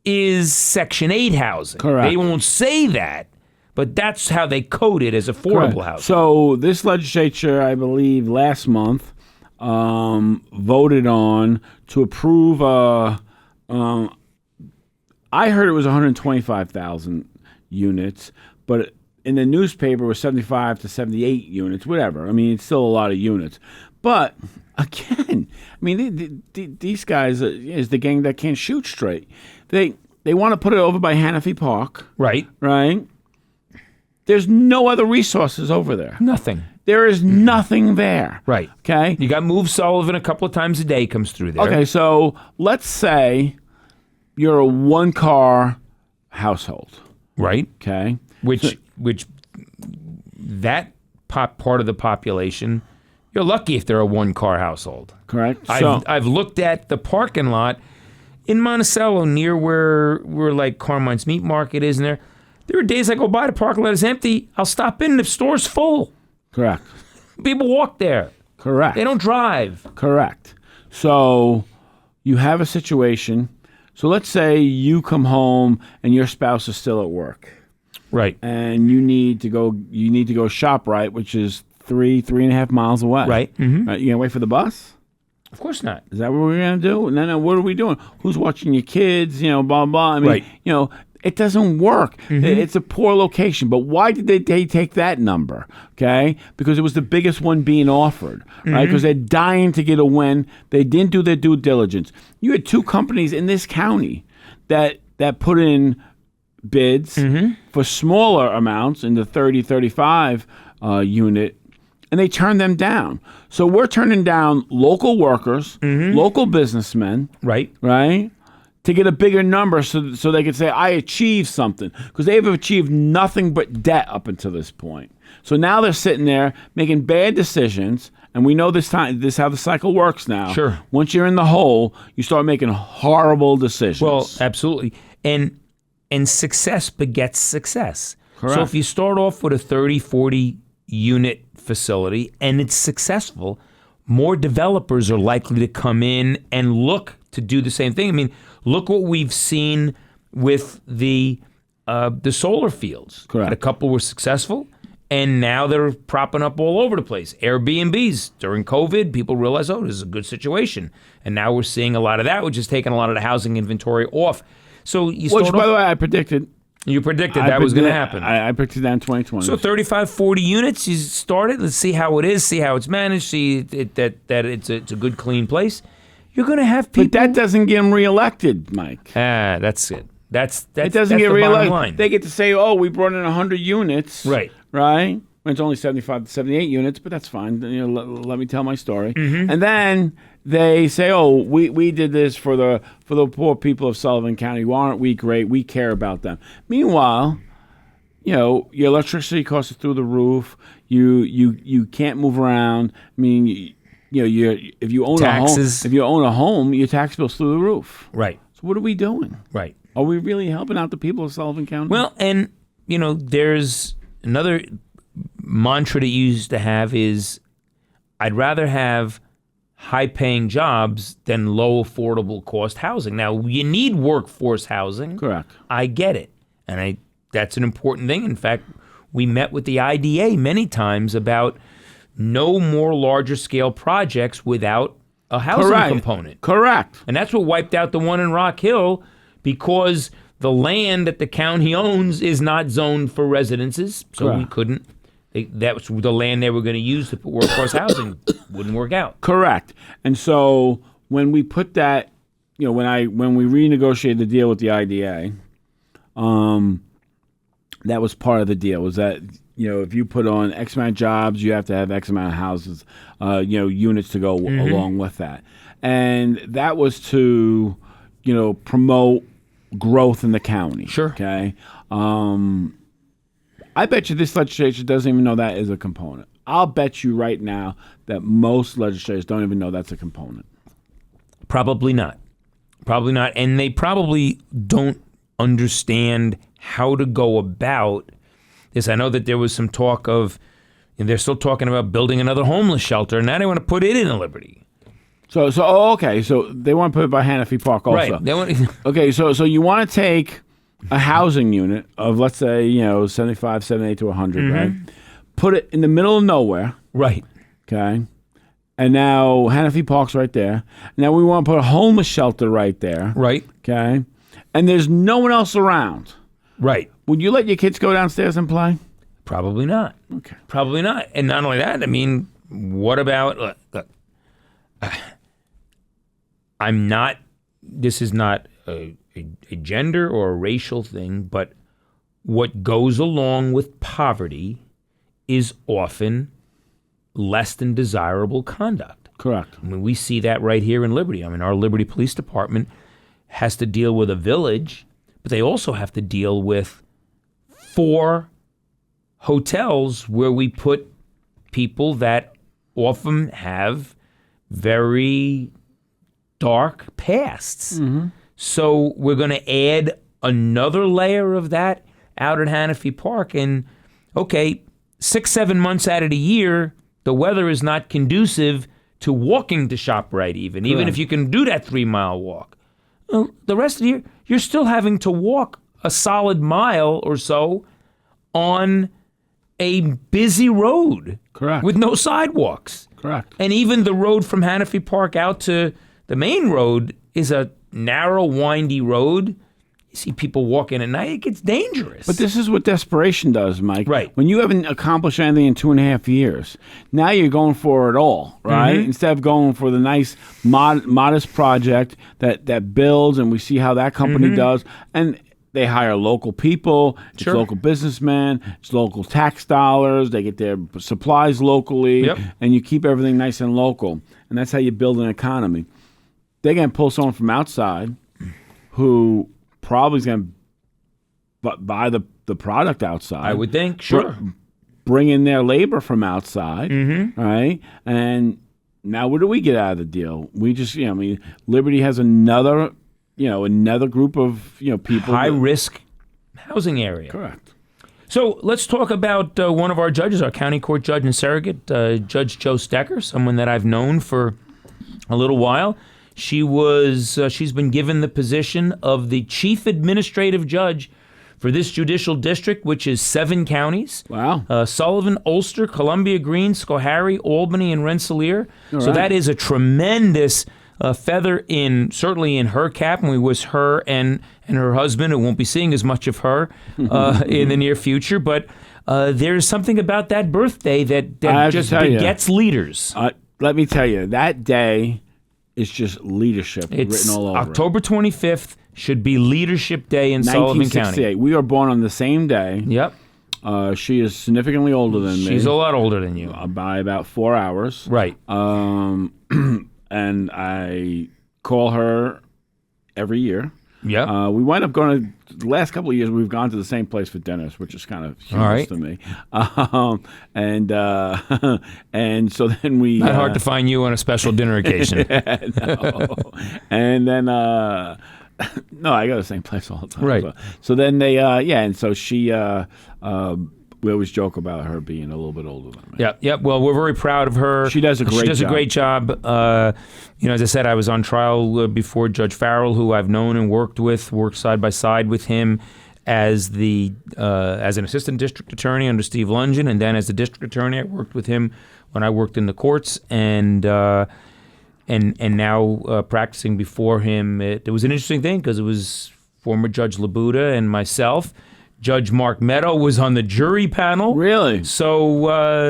is Section 8 housing. Correct. They won't say that, but that's how they code it as affordable housing. So this legislature, I believe, last month voted on to approve. I heard it was 125,000 units, but in the newspaper it was 75 to 78 units, whatever. I mean, it's still a lot of units. But again, I mean, these guys is the gang that can't shoot straight. They want to put it over by Hannafy Park. Right. Right. There's no other resources over there. Nothing. There is nothing there. Right. Okay. You got Move Sullivan a couple of times a day comes through there. Okay, so let's say you're a one-car household. Right. Okay. Which that part of the population, you're lucky if they're a one-car household. Correct. I've looked at the parking lot in Monticello near where like Carmine's Meat Market is, and there are days I go by, the parking lot is empty. I'll stop in, the store's full. Correct. People walk there. Correct. They don't drive. Correct. So you have a situation. So let's say you come home and your spouse is still at work. Right. And you need to go ShopRite, which is 3.5 miles away. Right. Mm-hmm. You gonna wait for the bus? Of course not. Is that what we're gonna do? No, what are we doing? Who's watching your kids? Blah blah. I mean, right. It doesn't work. Mm-hmm. It's a poor location. But why did they take that number? Okay, because it was the biggest one being offered, right? Because they're dying to get a win. They didn't do their due diligence. You had 2 companies in this county that put in bids for smaller amounts in the 30, 35 unit, and they turned them down. So we're turning down local workers, local businessmen, right, to get a bigger number so they could say, I achieved something. Because they've achieved nothing but debt up until this point. So now they're sitting there making bad decisions, and we know this is how the cycle works now. Sure. Once you're in the hole, you start making horrible decisions. Well, absolutely. And success begets success. Correct. So if you start off with a 30, 40 unit facility and it's successful, more developers are likely to come in and look to do the same thing. I mean, look what we've seen with the solar fields. Correct. A couple were successful, and now they're propping up all over the place. Airbnbs. During COVID, people realized, this is a good situation. And now we're seeing a lot of that, which is taking a lot of the housing inventory off. So you start Which, by the way, I predicted. You predicted that was going to happen. I predicted that in 2020. So 35, 40 units, you started. Let's see how it is, see how it's managed, see that it's a good, clean place. You're going to have people. But that doesn't get them reelected, Mike. That's it. It doesn't get reelected. line. They get to say, we brought in 100 units. Right. Right? It's only 75 to 78 units, but that's fine. Let me tell my story. And then they say, we did this for the poor people of Sullivan County. Aren't we great? We care about them. Meanwhile, your electricity costs are through the roof. You can't move around. I mean, if you own taxes. a home, your tax bill's through the roof. Right. So what are we doing? Right. Are we really helping out the people of Sullivan County? Well, and there's another mantra that you used to have is, I'd rather have high-paying jobs than low affordable cost housing. Now, you need workforce housing. Correct. I get it. And that's an important thing. In fact, we met with the IDA many times about no more larger scale projects without a housing component. Correct. And that's what wiped out the one in Rock Hill, because the land that the county owns is not zoned for residences. So we couldn't. That was the land they were going to use to put workforce housing. Wouldn't work out. Correct. And so when we put that, when we renegotiated the deal with the IDA, that was part of the deal. Was that if you put on X amount of jobs, you have to have X amount of houses, units to go along with that, and that was to promote growth in the county. Sure. Okay. I bet you this legislature doesn't even know that is a component. I'll bet you right now that most legislators don't even know that's a component. Probably not. Probably not. And they probably don't understand how to go about this. I know that there was some talk of, and they're still talking about building another homeless shelter. Now they want to put it in Liberty. So okay. So they want to put it by Hannafy Park also. Right. Okay. So you want to take a housing unit of, let's say, 75, 78 to 100, right? Put it in the middle of nowhere. Right. Okay. And now Hannafy Park's right there. Now we want to put a homeless shelter right there. Right. Okay. And there's no one else around. Right. Would you let your kids go downstairs and play? Probably not. Okay. Probably not. And not only that, I mean, what about, look, this is not a gender or a racial thing, but what goes along with poverty is often less than desirable conduct. Correct. I mean, we see that right here in Liberty. I mean, our Liberty Police Department has to deal with a village, but they also have to deal with 4 hotels where we put people that often have very dark pasts. So we're going to add another layer of that out at Hannafy Park. And okay, 6-7 months out of the year, the weather is not conducive to walking to ShopRite even if you can do that 3-mile walk. Well, the rest of the year, you're still having to walk a solid mile or so on a busy road. Correct. With no sidewalks. Correct. And even the road from Hannafy Park out to the main road is a narrow, windy road. You see people walking at night, it gets dangerous. But this is what desperation does, Mike. Right. When you haven't accomplished anything in 2.5 years, now you're going for it all, right? Instead of going for the nice, modest project that builds, and we see how that company does. And they hire local people, it's local businessmen, it's local tax dollars, they get their supplies locally, and you keep everything nice and local. And that's how you build an economy. They're going to pull someone from outside who probably is going to buy the product outside. I would think, sure. Bring in their labor from outside, right? And now what do we get out of the deal? We just, Liberty has another group of, people. High risk housing area. Correct. So let's talk about one of our judges, our county court judge and surrogate, Judge Jo Stecker, someone that I've known for a little while. She's been given the position of the chief administrative judge for this judicial district, which is 7 counties. Wow. Sullivan, Ulster, Columbia, Greene, Schoharie, Albany, and Rensselaer. All so right. that is a tremendous feather certainly in her cap, and we wish her and her husband, who won't be seeing as much of her in the near future, but there's something about that birthday that just begets leaders. Let me tell you, that day is just leadership written all over October 25th should be Leadership Day in Sullivan County. We were born on the same day. Yep. She is significantly older than me. She's a lot older than you. By about 4 hours. Right. And I call her every year. Yeah. We wind up going to the last couple of years. We've gone to the same place for dinners, which is kind of humorous to me. And so then we not hard to find you on a special dinner occasion. No. And then no, I go to the same place all the time. Right. So then they and so she we always joke about her being a little bit older than me. Yeah. Well, we're very proud of her. She does a great job. As I said, I was on trial before Judge Farrell, who I've known and worked side by side with him as an assistant district attorney under Steve Lungin, and then as the district attorney, I worked with him when I worked in the courts, and now practicing before him. It was an interesting thing because it was former Judge Labuda and myself. Judge Mark Meadow was on the jury panel. Really? So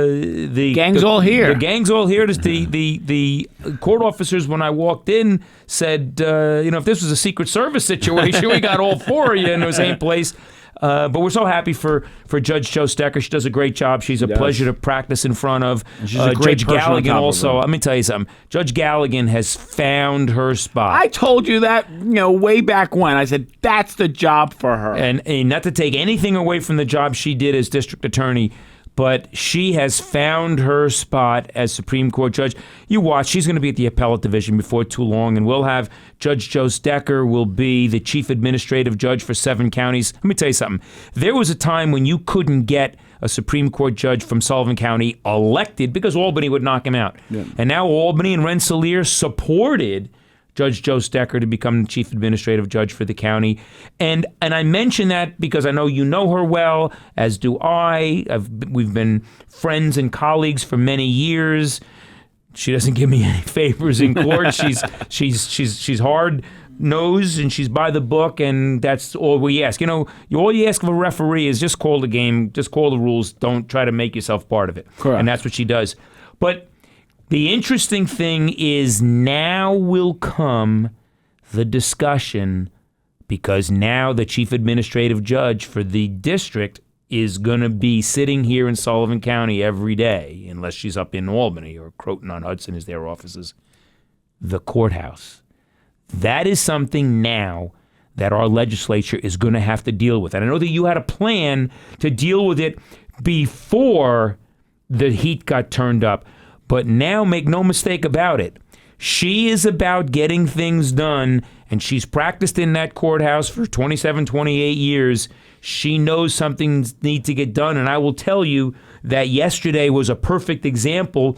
the gang's all here. The gang's all here. The court officers, when I walked in, said, if this was a Secret Service situation, we got all 4 of you in the same place. But we're so happy for Judge Jo Stecker. She does a great job. She's a pleasure to practice in front of. Judge Galligan also. Let me tell you something. Judge Galligan has found her spot. I told you that, way back when. I said, that's the job for her. And not to take anything away from the job she did as district attorney, but she has found her spot as Supreme Court judge. You watch, she's going to be at the appellate division before too long, and we'll have Judge Jo Stecker will be the chief administrative judge for 7 counties. Let me tell you something. There was a time when you couldn't get a Supreme Court judge from Sullivan County elected because Albany would knock him out. Yeah. And now Albany and Rensselaer supported Judge Jo Stecker to become the chief administrative judge for the county. And I mention that because I know you know her well, as do I. We've been friends and colleagues for many years. She doesn't give me any favors in court. She's hard nosed and she's by the book, and that's all we ask. All you ask of a referee is just call the game, just call the rules. Don't try to make yourself part of it. Correct. And that's what she does. But the interesting thing is now will come the discussion, because now the chief administrative judge for the district is going to be sitting here in Sullivan County every day, unless she's up in Albany or Croton-on-Hudson is their offices, the courthouse. That is something now that our legislature is going to have to deal with. And I know that you had a plan to deal with it before the heat got turned up. But now, make no mistake about it, she is about getting things done, and she's practiced in that courthouse for 27, 28 years. She knows something needs to get done, and I will tell you that yesterday was a perfect example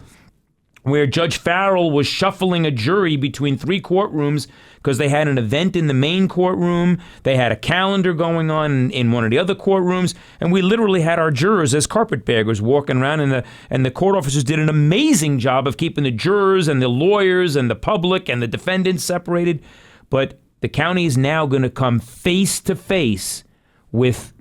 where Judge Farrell was shuffling a jury between 3 courtrooms because they had an event in the main courtroom. They had a calendar going on in one of the other courtrooms, and we literally had our jurors as carpetbaggers walking around, and the court officers did an amazing job of keeping the jurors and the lawyers and the public and the defendants separated. But the county is now going to come face to face with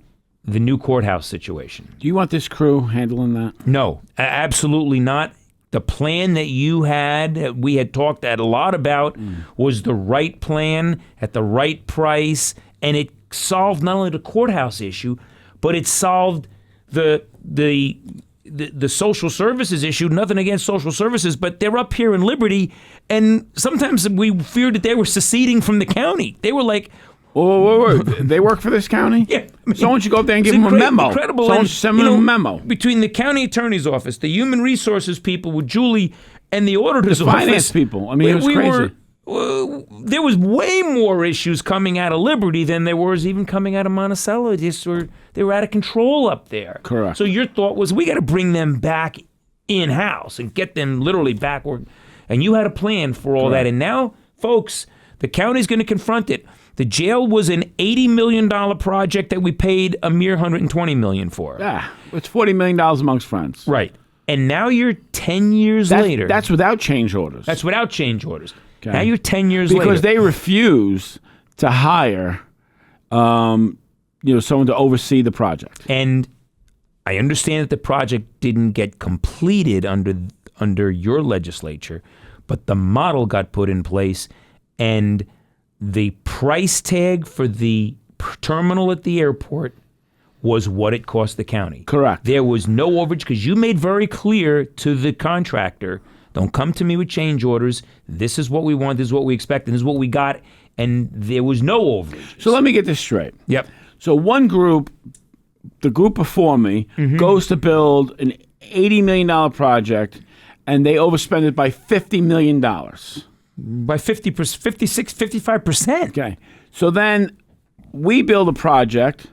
the new courthouse situation. Do you want this crew handling that? No, absolutely not. The plan that you had, we had talked a lot about, was the right plan at the right price, and it solved not only the courthouse issue, but it solved the social services issue. Nothing against social services, but they're up here in Liberty, and sometimes we feared that they were seceding from the county. They were like, whoa. They work for this county? Yeah. I mean, someone should go up there and give them a memo. Incredible. Someone should send them a memo. Between the county attorney's office, the human resources people with Julie, and the auditor's office. Finance people. I mean, it was crazy. There was way more issues coming out of Liberty than there was even coming out of Monticello. They were out of control up there. Correct. So your thought was, we got to bring them back in-house and get them literally back. And you had a plan for all that. And now, folks, the county's going to confront it. The jail was an $80 million project that we paid a mere $120 million for. Yeah, it's $40 million amongst friends. Right. And now you're 10 years later. That's without change orders. That's without change orders. Okay. Now you're 10 years later. Because they refuse to hire someone to oversee the project. And I understand that the project didn't get completed under your legislature, but the model got put in place, and the price tag for the terminal at the airport was what it cost the county. Correct. There was no overage because you made very clear to the contractor, don't come to me with change orders. This is what we want. This is what we expect. And this is what we got. And there was no overage. So let me get this straight. Yep. So one group, the group before me, goes to build an $80 million project, and they overspend it by $50 million. By 50%, 56, 55%. Okay. So then we build a project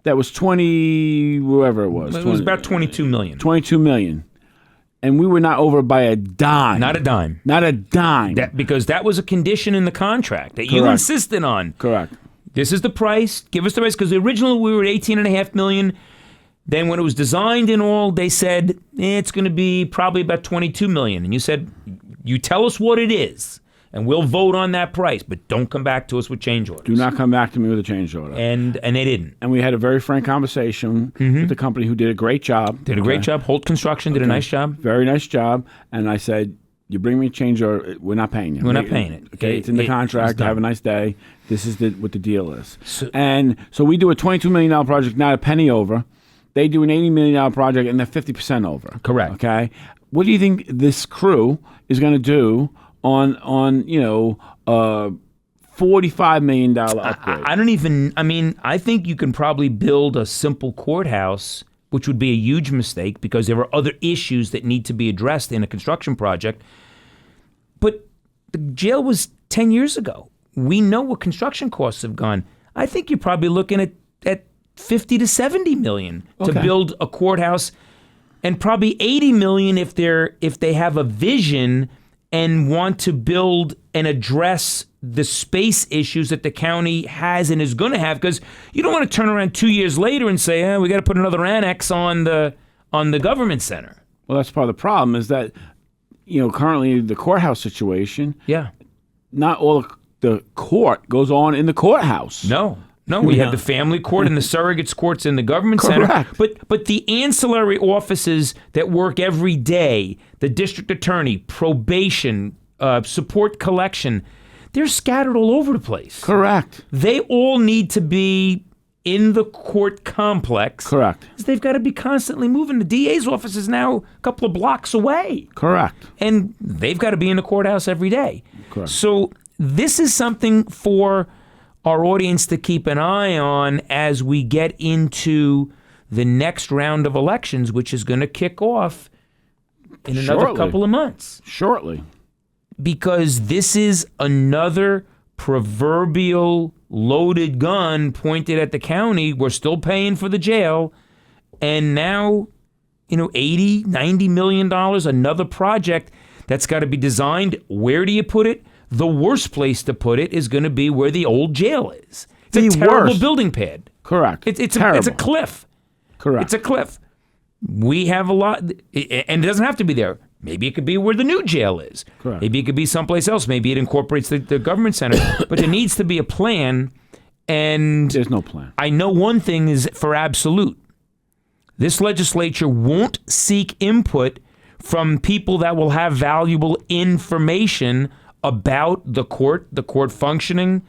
that was 20, whatever it was. It was about $22 million. $22 million. And we were not over by a dime. Not a dime. Not a dime. Because that was a condition in the contract that you insisted on. Correct. This is the price. Give us the price. Because originally we were at $18.5 million. Then when it was designed and all, they said, it's going to be probably about $22 million. And you said, you tell us what it is, and we'll vote on that price, but don't come back to us with change orders. Do not come back to me with a change order. And they didn't. And we had a very frank conversation with the company who did a great job. Did a great job. Holt Construction did a nice job. Very nice job. And I said, you bring me a change order, we're not paying you. We're not paying it. Okay, it's in the contract. Have a nice day. This is what the deal is. So we do a $22 million project, not a penny over. They do an $80 million project, and they're 50% over. Correct. Okay? What do you think this crew is going to do on $45 million upgrade? I think you can probably build a simple courthouse, which would be a huge mistake because there are other issues that need to be addressed in a construction project. But the jail was 10 years ago. We know what construction costs have gone. I think you're probably looking at 50 to 70 million to build a courthouse, and probably 80 million if they have a vision and want to build and address the space issues that the county has and is going to have, because you don't want to turn around 2 years later and say, we got to put another annex on the government center. Well, that's part of the problem is that, currently the courthouse situation, not all the court goes on in the courthouse. No, we have the family court and the surrogates courts in the government center. But the ancillary offices that work every day, the district attorney, probation, support collection, they're scattered all over the place. Correct. They all need to be in the court complex. Correct. They've got to be constantly moving. The DA's office is now a couple of blocks away. Correct. And they've got to be in the courthouse every day. Correct. So this is something for our audience to keep an eye on as we get into the next round of elections, which is going to kick off in another couple of months. Shortly. Because this is another proverbial loaded gun pointed at the county. We're still paying for the jail. And now, $80, $90 million, another project that's got to be designed. Where do you put it? The worst place to put it is going to be where the old jail is. It's a terrible building pad. Correct. It's a cliff. Correct. It's a cliff. We have a lot, and it doesn't have to be there. Maybe it could be where the new jail is. Correct. Maybe it could be someplace else. Maybe it incorporates the government center. But there needs to be a plan. And there's no plan. I know one thing is for absolute. This legislature won't seek input from people that will have valuable information about the court functioning,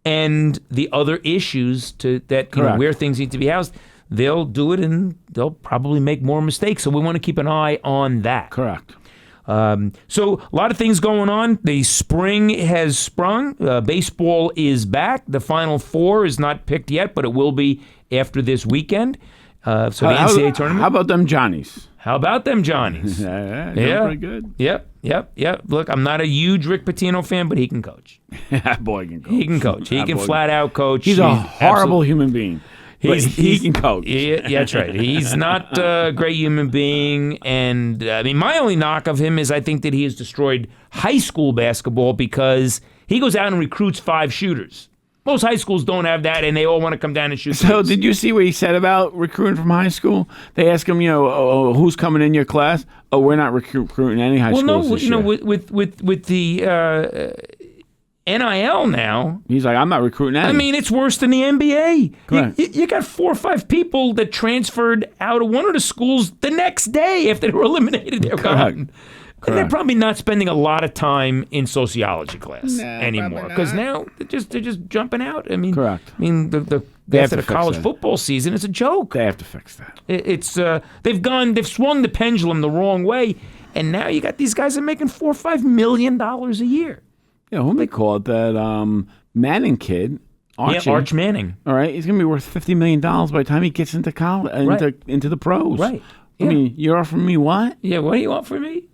and the other issues where things need to be housed. They'll do it, and they'll probably make more mistakes. So we want to keep an eye on that. Correct. So a lot of things going on. The spring has sprung. Baseball is back. The Final Four is not picked yet, but it will be after this weekend. The NCAA tournament. How about them Johnnies? Yeah. Pretty good. Yep. Look, I'm not a huge Rick Pitino fan, but he can coach. That boy can coach. He can coach. He can flat out coach. He's a horrible human being. He can coach. Yeah, that's right. He's not a great human being. And, my only knock of him is I think that he has destroyed high school basketball because he goes out and recruits 5 shooters. Most high schools don't have that, and they all want to come down and shoot. So did you see what he said about recruiting from high school? They asked him, who's coming in your class? Oh, we're not recruiting any high schools this year. With the NIL now. He's like, I'm not recruiting any. It's worse than the NBA. Correct. You got 4 or 5 people that transferred out of one of the schools the next day after they were eliminated. They're gone. And they're probably not spending a lot of time in sociology class anymore because now they're just jumping out. Correct. After the college football season, it's a joke. They have to fix that. They've swung the pendulum the wrong way, and now you got these guys that are making $4 or $5 million a year. Yeah, who they call it? That Manning kid. Archie. Yeah, Arch Manning. All right, he's gonna be worth $50 million by the time he gets into college, into the pros. Right. Yeah. You're offering me what? Yeah, what do you want from me?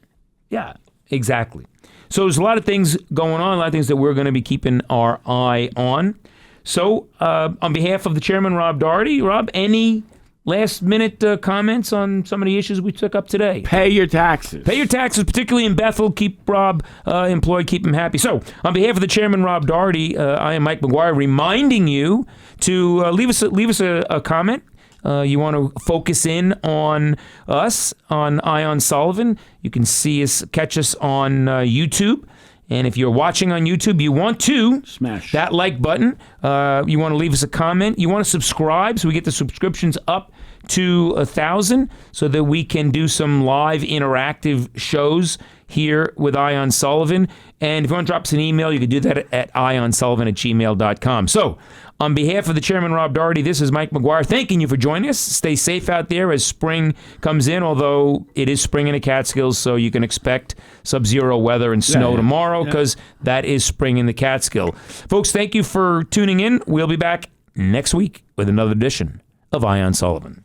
Yeah, exactly. So there's a lot of things going on, a lot of things that we're going to be keeping our eye on. So on behalf of the chairman, Rob Daugherty, Rob, any last-minute comments on some of the issues we took up today? Pay your taxes. Pay your taxes, particularly in Bethel. Keep Rob employed, keep him happy. So on behalf of the chairman, Rob Daugherty, I am Mike McGuire, reminding you to leave us a comment. You want to focus in on us on Ion Sullivan. You can catch us on YouTube. And if you're watching on YouTube, you want to smash that like button. You want to leave us a comment. You want to subscribe so we get the subscriptions up to 1,000 so that we can do some live interactive shows here with Ion Sullivan. And if you want to drop us an email, you can do that at ionsullivan@gmail.com. So on behalf of the chairman, Rob Daugherty, this is Mike McGuire thanking you for joining us. Stay safe out there as spring comes in, although it is spring in the Catskills, so you can expect sub-zero weather and snow tomorrow because that is spring in the Catskill. Folks, thank you for tuning in. We'll be back next week with another edition of Ion Sullivan.